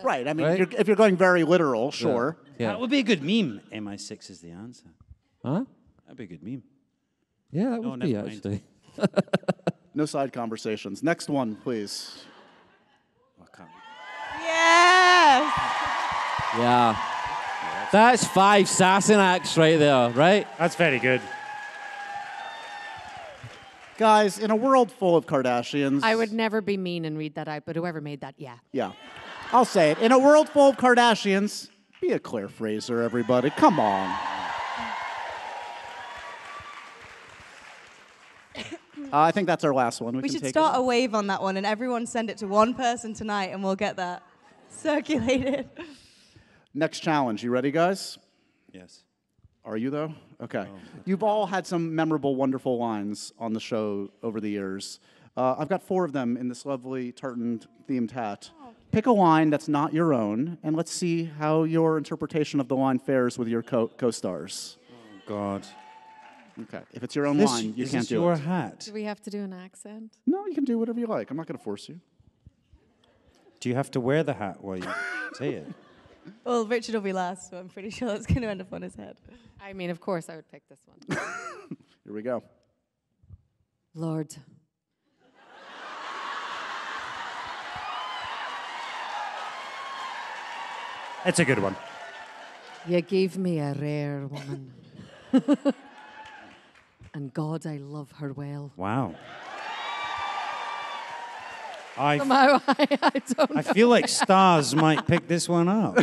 Right. I mean, Right? if you're going very literal, sure. Yeah. That would be a good meme. MI6 is the answer. Huh? That'd be a good meme. Yeah, that No, would be never mind. actually. No side conversations. Next one, please. Oh, I can't. Yes. Yeah. That's 5 Sassenachs right there, right? That's very good. Guys, in a world full of Kardashians. I would never be mean and read that out, but whoever made that, yeah. Yeah. I'll say it. In a world full of Kardashians, be a Claire Fraser, everybody. Come on. I think that's our last one. We can should take start it. a wave on that one, and everyone send it to one person tonight, and we'll get that circulated. Next challenge. You ready, guys? Yes. Are you, though? Okay. You've all had some memorable, wonderful lines on the show over the years. I've got 4 of them in this lovely tartan-themed hat. Pick a line that's not your own, and let's see how your interpretation of the line fares with your co-stars. Oh, God. Okay. If it's your own This, line, you is can't this do your it. hat? Do we have to do an accent? No, you can do whatever you like. I'm not going to force you. Do you have to wear the hat while you say it? Well, Richard will be last, so I'm pretty sure it's going to end up on his head. I mean, of course I would pick this one. Here we go. Lord. It's a good one. You gave me a rare woman. And God, I love her well. Wow. Somehow, I don't know. I feel like stars might pick this one up.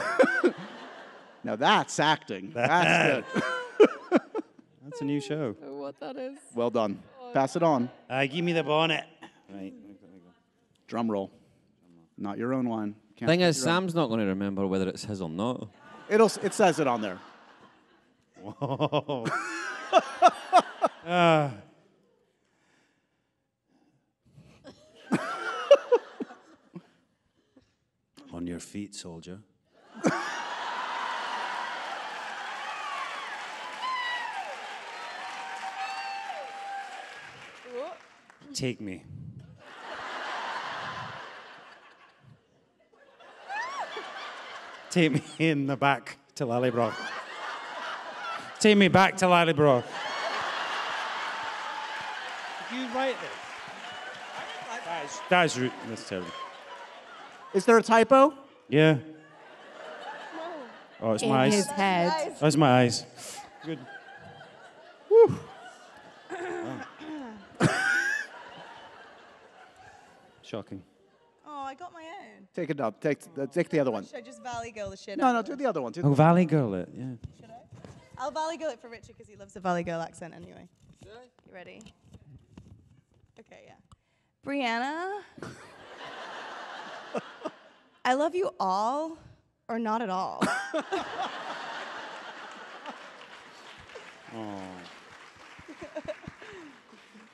Now that's acting. That's good. That's a new show. What that is. Well done. Pass it on. Give me the bonnet. Right. Drum roll. Not your own line. Can't Thing pick is, your own. Sam's not going to remember whether it's his or not. It says it on there. Whoa. On your feet, soldier. Take me. Take me in the back to Lallybroch. Take me back to Lallybroch. Did you write this? That's terrible. Is there a typo? Yeah. Oh, it's In my his eyes. head. That's my eyes. Good. Shocking. Oh, I got my own. Take it up. Take the other one. Should I just Valley Girl the shit No, out no, of do it? the other one. Oh, Valley Girl it, yeah. Should I? I'll Valley Girl it for Richard because he loves the Valley Girl accent anyway. Should I? You ready? Okay, yeah. Brianna, I love you all or not at all.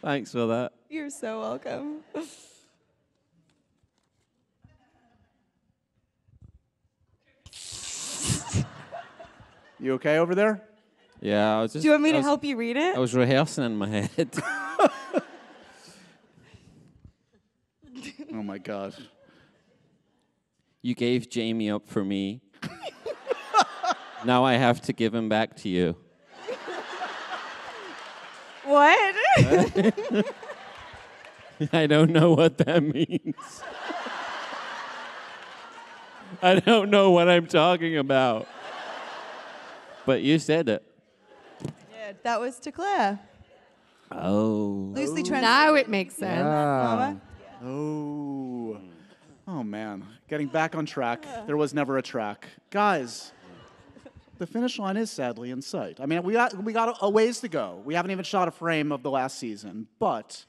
Thanks for that. You're so welcome. You okay over there? Yeah, I was just. Do you want me I to was- help you read it? I was rehearsing in my head. Oh my God. You gave Jamie up for me. Now I have to give him back to you. What? I don't know what that means. I don't know what I'm talking about. But you said it. Yeah, that was to Claire. Oh. Loosely translated. Now it makes sense. Mama? Oh. Oh, man. Getting back on track. There was never a track. Guys, the finish line is sadly in sight. I mean, we got a ways to go. We haven't even shot a frame of the last season. But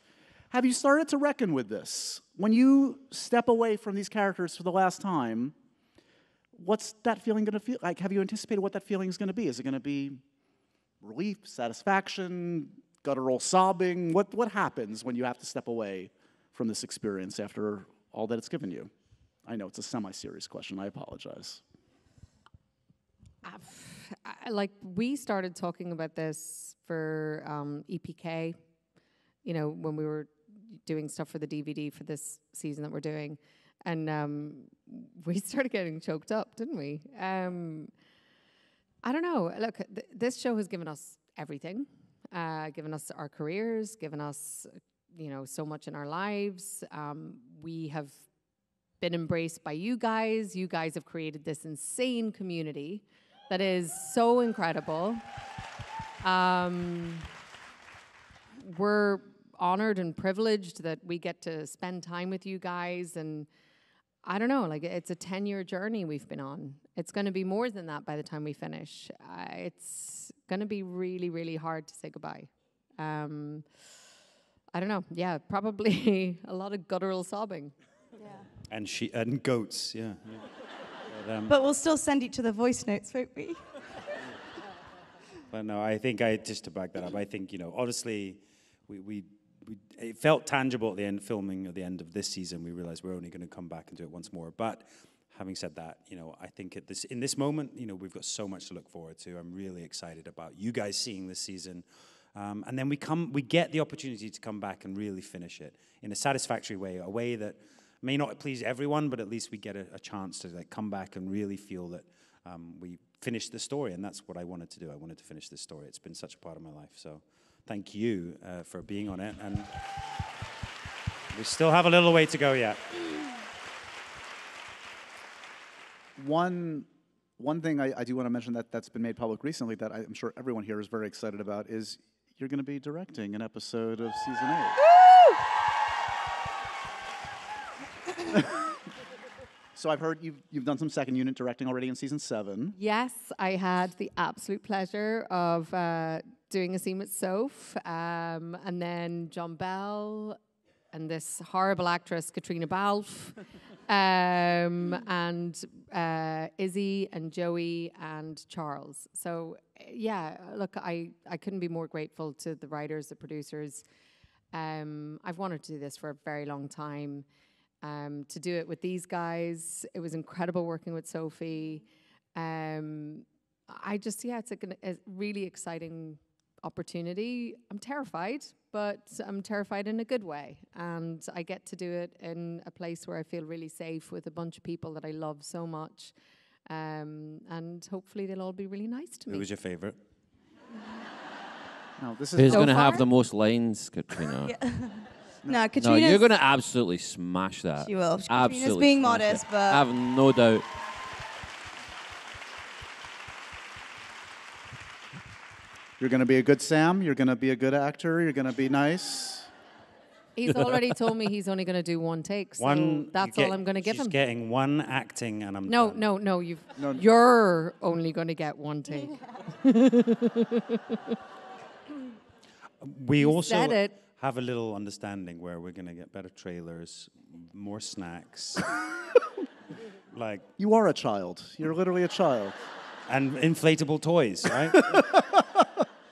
have you started to reckon with this? When you step away from these characters for the last time, what's that feeling going to feel like? Have you anticipated what that feeling is going to be? Is it going to be relief, satisfaction, guttural sobbing? What happens when you have to step away from this experience after all that it's given you? I know it's a semi-serious question. I apologize. Like, we started talking about this for EPK, you know, when we were doing stuff for the DVD for this season that we're doing. And we started getting choked up, didn't we? I don't know. Look, this show has given us everything, given us our careers, given us, you know, so much in our lives. We have been embraced by you guys. You guys have created this insane community that is so incredible. We're honored and privileged that we get to spend time with you guys, and I don't know, like, it's a 10-year journey we've been on. It's going to be more than that by the time we finish. It's going to be really, really hard to say goodbye. I don't know. Yeah, probably a lot of guttural sobbing. Yeah. And goats, yeah. But we'll still send each other voice notes, won't we? But no, I think just to back that up, I think, you know, honestly, it felt tangible at the end, filming at the end of this season. We realized we're only going to come back and do it once more. But having said that, you know, I think in this moment, you know, we've got so much to look forward to. I'm really excited about you guys seeing this season. And then we get the opportunity to come back and really finish it in a satisfactory way, a way that may not please everyone, but at least we get a chance to, like, come back and really feel that we finished the story. And that's what I wanted to do. I wanted to finish this story. It's been such a part of my life. So thank you for being on it. And we still have a little way to go yet. One thing I do want to mention that's been made public recently that I'm sure everyone here is very excited about is you're going to be directing an episode of season 8. So I've heard you've done some second unit directing already in season 7. Yes, I had the absolute pleasure of doing a scene with Soph, and then John Bell, and this horrible actress, Katrina Balfe, and Izzy and Joey and Charles. So yeah, look, I couldn't be more grateful to the writers, the producers. I've wanted to do this for a very long time. To do it with these guys, it was incredible working with Sophie. It's a really exciting opportunity. I'm terrified, but I'm terrified in a good way. And I get to do it in a place where I feel really safe with a bunch of people that I love so much. And hopefully they'll all be really nice to me. Who was your favorite? No, this is Who's So going to have far? the most lines, Katrina? No, No, Katrina's... you're going to absolutely smash that. She will. Katrina's Absolutely being smash modest, it. but- I have no doubt. You're going to be a good Sam. You're going to be a good actor. You're going to be nice. He's already told me he's only going to do one take, so that's all I'm going to give she's him. getting one acting, and I'm No, done. no, you're only going to get one take. We You also said it. have a little understanding where we're going to get better trailers, more snacks, like, You are a child. You're literally a child. and inflatable toys, right?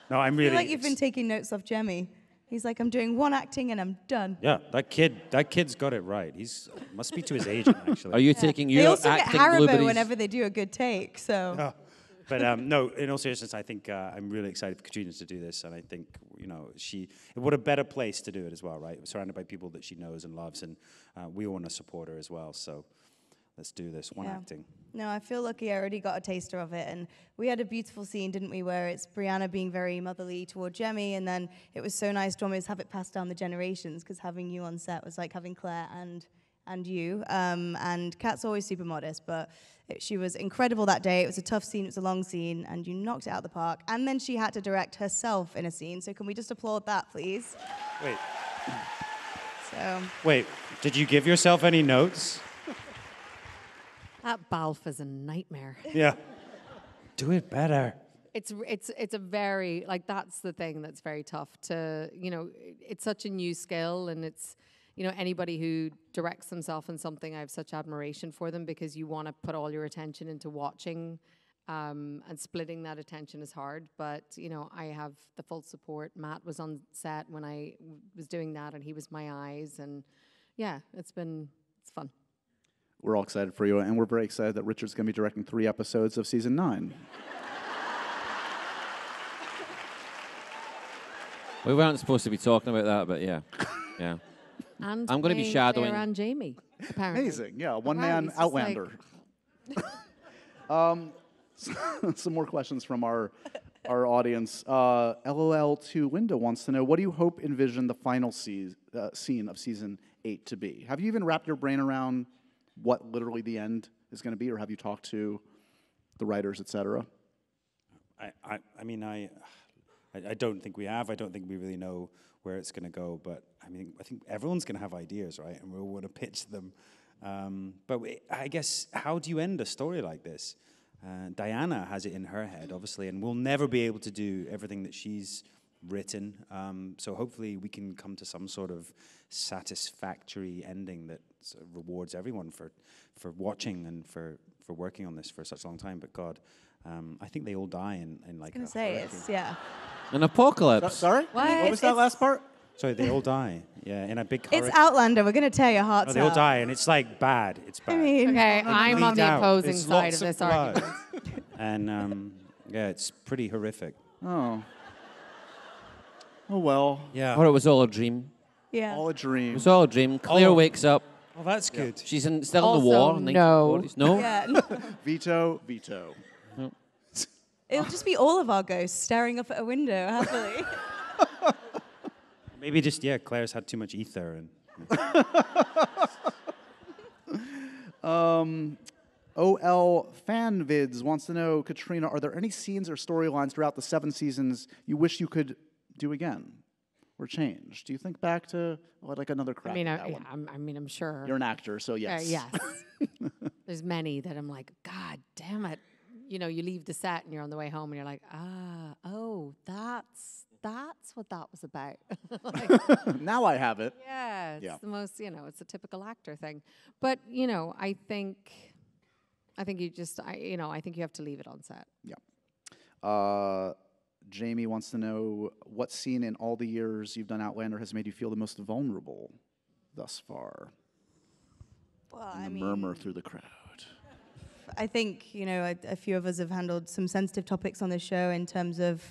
No, I'm I really. feel like you've been taking notes off Jemmy. He's like, I'm doing one acting and I'm done. Yeah, that kid's got it right. He's must be to his agent, actually. Are you taking They your also get acting Haribo blueberries? whenever they do a good take, so... Oh. But no, in all seriousness, I think I'm really excited for Katrina to do this, and I think, you know, what a better place to do it as well, right? Surrounded by people that she knows and loves, and we want to support her as well. So let's do this. One Yeah. acting. No, I feel lucky I already got a taster of it. And we had a beautiful scene, didn't we, where it's Brianna being very motherly toward Jemmy, and then it was so nice to almost have it passed down the generations, because having you on set was like having Claire and you. And Kat's always super modest, but she was incredible that day. It was a tough scene, it was a long scene, and you knocked it out of the park. And then she had to direct herself in a scene, so can we just applaud that, please? Wait. So, Wait, did you give yourself any notes? That Balf is a nightmare. Yeah. Do it better. It's a very, like, that's the thing that's very tough to, you know, it's such a new skill, and it's, you know, anybody who directs themselves in something, I have such admiration for them, because you want to put all your attention into watching, and splitting that attention is hard. But, you know, I have the full support. Matt was on set when I was doing that, and he was my eyes, and yeah, it's fun. We're all excited for you, and we're very excited that Richard's going to be directing 3 episodes of season 9. We weren't supposed to be talking about that, but yeah. Yeah. And I'm gonna be playing shadowing- Claire and Jamie, apparently. Amazing, yeah, Right, one-man it's just like- Outlander. Some more questions from our audience. LOL2 Linda wants to know, what do you hope envision the final scene of season 8 to be? Have you even wrapped your brain around what literally the end is going to be, or have you talked to the writers, et cetera? I mean, I don't think we have. I don't think we really know where it's going to go. But I mean, I think everyone's going to have ideas, right? And we'll want to pitch them. I guess, how do you end a story like this? Diana has it in her head, obviously, and we'll never be able to do everything that she's written. So hopefully we can come to some sort of satisfactory ending that sort of rewards everyone for watching and for working on this for such a long time. But God, I think they all die in like. I was going to say, it's, yeah. An apocalypse. Sorry? What was that last part? Sorry, they all die. Yeah, in a big hurricane. It's Outlander, we're going to tear your hearts No, they all out. die, and it's like bad. It's bad. I mean, Okay, I'm on the Bleed out. opposing There's side lots of this blood. argument. And yeah, it's pretty horrific. Oh. Oh, well. Yeah. Or it was all a dream. yeah. All a It dream. was all a dream. Claire Oh. wakes up. Oh, that's good. She's still in the Also, war. in no. 1940s. No? Yeah. Veto. It'll just be all of our ghosts staring up at a window happily. Maybe just, yeah, Claire's had too much ether. And OL Fanvids wants to know, Katrina, are there any scenes or storylines throughout the 7 seasons you wish you could do again or change? Do you think back to like another crack at that one? I'm sure. You're an actor, so yes. Yes. There's many that I'm like, God damn it. You know, you leave the set and you're on the way home and you're like, that's what that was about. Like, Now I have it. yeah, it's Yeah. the most, you know, it's a typical actor thing. But, you know, I think you just, I think you have to leave it on set. Yeah. Jamie wants to know, what scene in all the years you've done Outlander has made you feel the most vulnerable thus far? Well, And the murmur through the crowd. I think, you know, a few of us have handled some sensitive topics on this show in terms of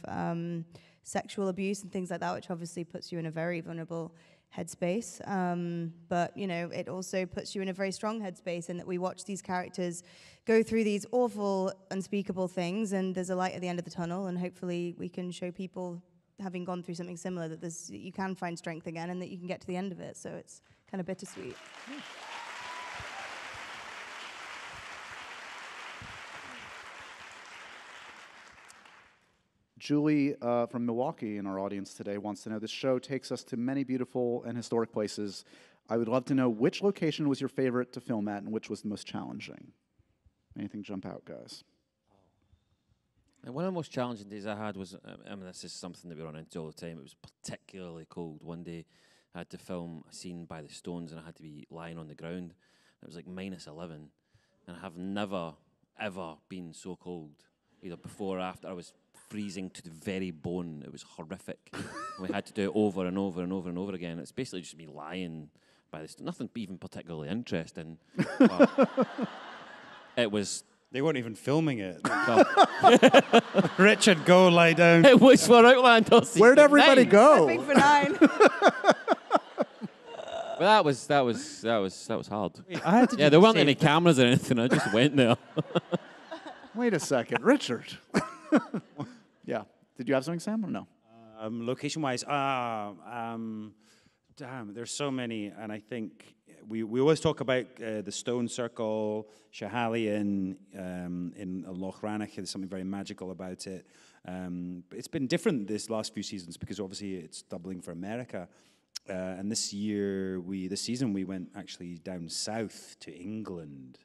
sexual abuse and things like that, which obviously puts you in a very vulnerable headspace. But, you know, it also puts you in a very strong headspace in that we watch these characters go through these awful, unspeakable things, and there's a light at the end of the tunnel, and hopefully we can show people, having gone through something similar, that you can find strength again and that you can get to the end of it. So it's kind of bittersweet. Julie from Milwaukee in our audience today wants to know, this show takes us to many beautiful and historic places. I would love to know, which location was your favorite to film at and which was the most challenging? Anything jump out, guys? And one of the most challenging days I had was, this is something that we run into all the time, it was particularly cold. One day I had to film a scene by the Stones and I had to be lying on the ground. It was like -11, and I have never, ever been so cold, either before or after. I was freezing to the very bone. It was horrific. And we had to do it over and over and over and over again. It's basically just me lying by the nothing even particularly interesting. It was... They weren't even filming it. Well, Richard, go lie down. it was for Outlander season Where'd everybody 9. go? I think for 9. But that was hard. I had to do Yeah, there the weren't same any thing. cameras or anything. I just went there. Wait a second, Richard. Yeah. Did you have something, Sam, or no? Location-wise, damn, there's so many, and I think we always talk about the Stone Circle, Schiehallion, in Loch Rannoch. There's something very magical about it. But it's been different this last few seasons because obviously it's doubling for America. And this season we went actually down south to England.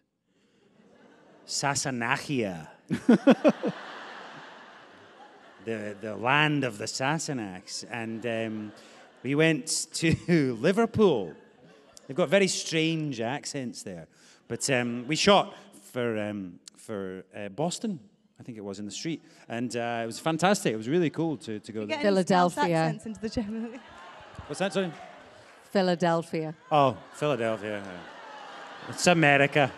Sassenachia. the land of the Sassenachs. And we went to Liverpool. They've got very strange accents there. But we shot for Boston, I think it was, in the street. And it was fantastic. It was really cool to go there. Philadelphia. Into the German. What's that, sorry? Philadelphia. Oh, Philadelphia. It's America.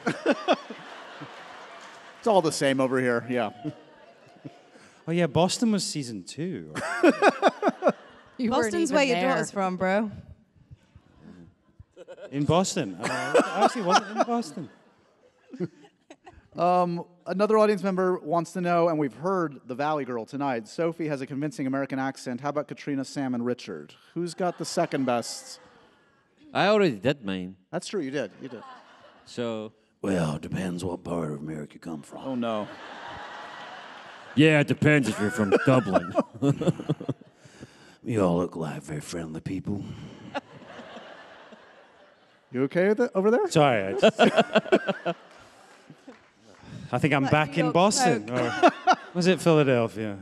It's all the same over here, yeah. Oh, yeah, Boston was season 2. You weren't Boston's even where your there. daughter's from, bro. In Boston. I actually wasn't in Boston. Another audience member wants to know, and we've heard the Valley Girl tonight. Sophie has a convincing American accent. How about Katrina, Sam, and Richard? Who's got the second best? I already did mine. That's true, you did. So. Well, it depends what part of America you come from. Oh, no. Yeah, it depends if you're from Dublin. We all look like very friendly people. You okay with it over there? Sorry. I think I'm back in York Boston. Or was it Philadelphia?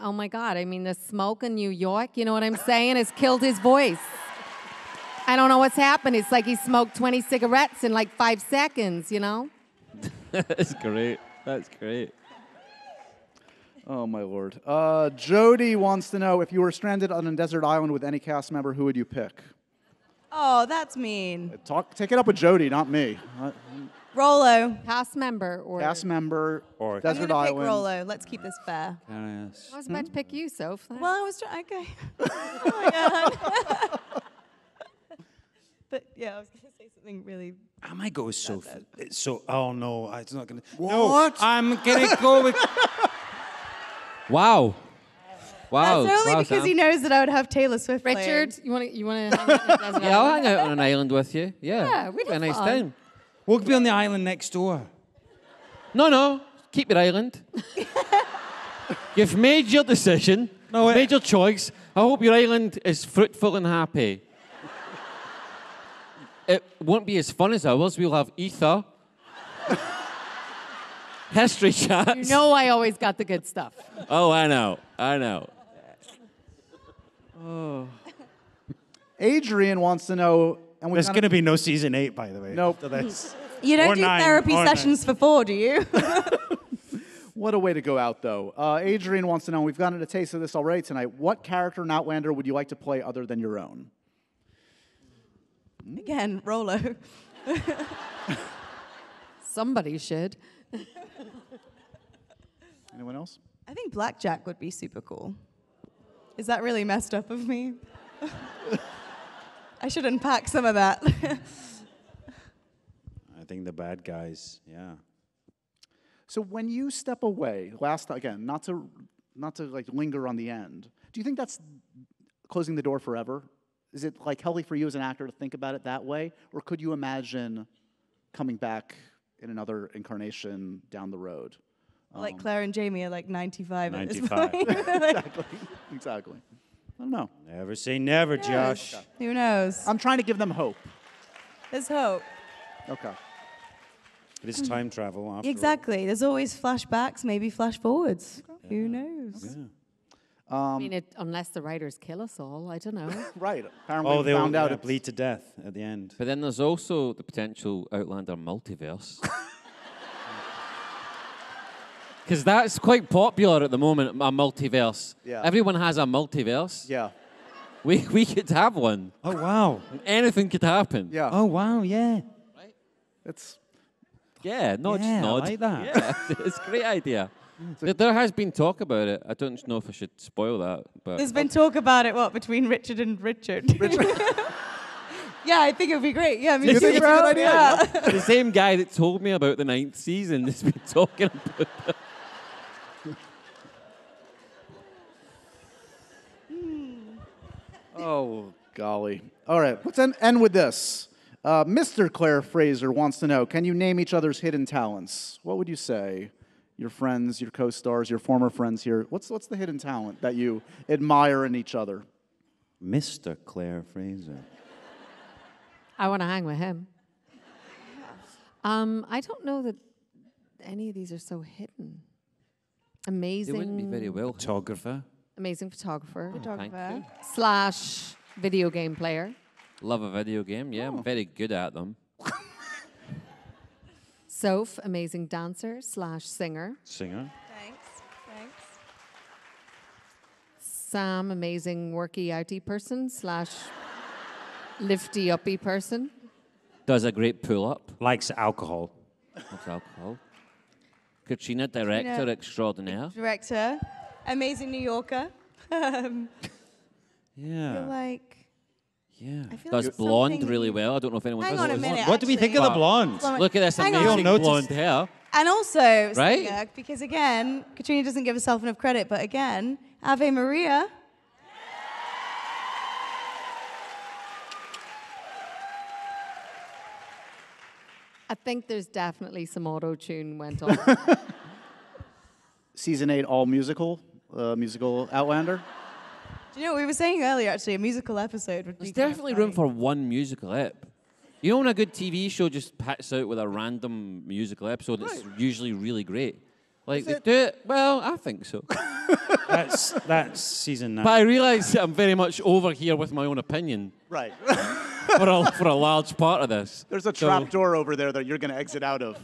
Oh my God, I mean, the smoke in New York, you know what I'm saying, has killed his voice. I don't know what's happened. It's like he smoked 20 cigarettes in like 5 seconds, you know? That's great. That's great. Oh, my Lord. Jody wants to know, if you were stranded on a desert island with any cast member, who would you pick? Oh, that's mean. Take it up with Jody, not me. Rollo. Cast member or... Cast member Or I'm desert gonna pick island. Rollo. Let's keep this fair. I was about to pick you, Soph. Well, I was trying. Okay. Oh my God. But yeah, I was gonna say something really. I might go with Sophie. Oh, no. It's not going to... What? No, I'm going to go with... Wow. Wow. That's only wow, because Sam. he knows that I would have Taylor Swift. Richard, playing. you want to hang out in the desert Yeah, I'll island? hang out on an island with you. Yeah. Yeah, we'd Have a have nice fun. time. We'll be on the island next door. No. Keep your island. You've made your decision. No, You've made your choice. I hope your island is fruitful and happy. It won't be as fun as ours. We'll have ether. History chats. You know I always got the good stuff. Oh, I know. Adrian wants to know, and There's going to be no season 8, by the way. Nope. After this. You don't Or do 9, therapy or sessions for 4, do you? What a way to go out, though. Adrian wants to know, we've gotten a taste of this already tonight. What character in Outlander would you like to play other than your own? Again, Rollo. Somebody should. Anyone else? I think Blackjack would be super cool. Is that really messed up of me? I should unpack some of that. I think the bad guys, yeah. So when you step away, again, not to like linger on the end, do you think that's closing the door forever? Is it like healthy for you as an actor to think about it that way? Or could you imagine coming back in another incarnation down the road? Like Claire and Jamie are like 95 at this 95. point. Exactly. I don't know. Never say never, Josh. Who knows? I'm trying to give them hope. There's hope. Okay. It is time travel after all. Exactly. There's always flashbacks, maybe flash forwards. Who knows? I mean, unless the writers kill us all, I don't know. Right. Apparently Oh, we they'll found out it's bleed to death at the end. But then there's also the potential Outlander multiverse. Because that's quite popular at the moment, a multiverse. Yeah. Everyone has a multiverse. Yeah. We could have one. Oh, wow. Anything could happen. Yeah. Oh, wow, yeah. It's Yeah, nod, Yeah, I nod. like that. Yeah, it's a great idea. There has been talk about it. I don't know if I should spoil that, but There's been talk about it, between Richard and Richard? Yeah, I think it would be great. Yeah, me You too, think it's a bro. good idea? Yeah. The same guy that told me about the 9th season has been talking about it. Oh, golly. All right, let's end with this. Mr. Claire Fraser wants to know, can you name each other's hidden talents? What would you say? Your friends, your co-stars, your former friends here. What's the hidden talent that you admire in each other? Mr. Claire Fraser. I want to hang with him. I don't know that any of these are so hidden. Amazing. They wouldn't be very well. Photographer. Amazing photographer. Thank you. / video game player. Love a video game, yeah. I'm very good at them. Soph, amazing dancer / singer. Singer. Thanks. Sam, amazing worky outy person / lifty uppy person. Does a great pull-up. Likes alcohol. That's alcohol. Katrina, director extraordinaire. Director, amazing New Yorker. I Yeah. feel like Yeah. I feel Does like blonde something- really well. I don't know if anyone Hang does on a it. minute. What do we think of the actually. blonde? Look at this Hang on. amazing You'll notice- blonde hair. And also, Right? singer, because again, Katrina doesn't give herself enough credit, but again, Ave Maria. I think there's definitely some auto-tune went on. Season 8 all musical, musical Outlander. Do you know what we were saying earlier, actually, a musical episode would be There's kind of definitely room funny. for one musical ep. You know when a good TV show just packs out with a random musical episode that's usually really great? Like, they do it? Well, I think so. That's season 9. But I realise that I'm very much over here with my own opinion Right. for a large part of this. There's a So trap door over there that you're going to exit out of.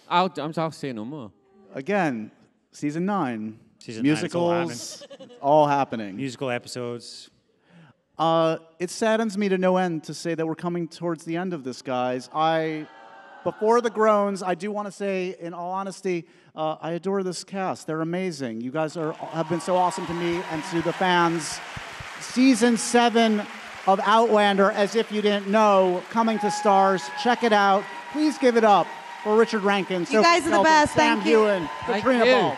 I'll say no more. Again, season 9. Season 9, it's all musicals, all happening. Musical episodes. It saddens me to no end to say that we're coming towards the end of this, guys. Before the groans, I do want to say, in all honesty, I adore this cast. They're amazing. You guys have been so awesome to me and to the fans. Season 7 of Outlander, As If You Didn't Know, coming to Stars. Check it out. Please give it up for Richard Rankin, You guys are the best. Sam Thank you. Hewen, Thank Katrina you. Balfe.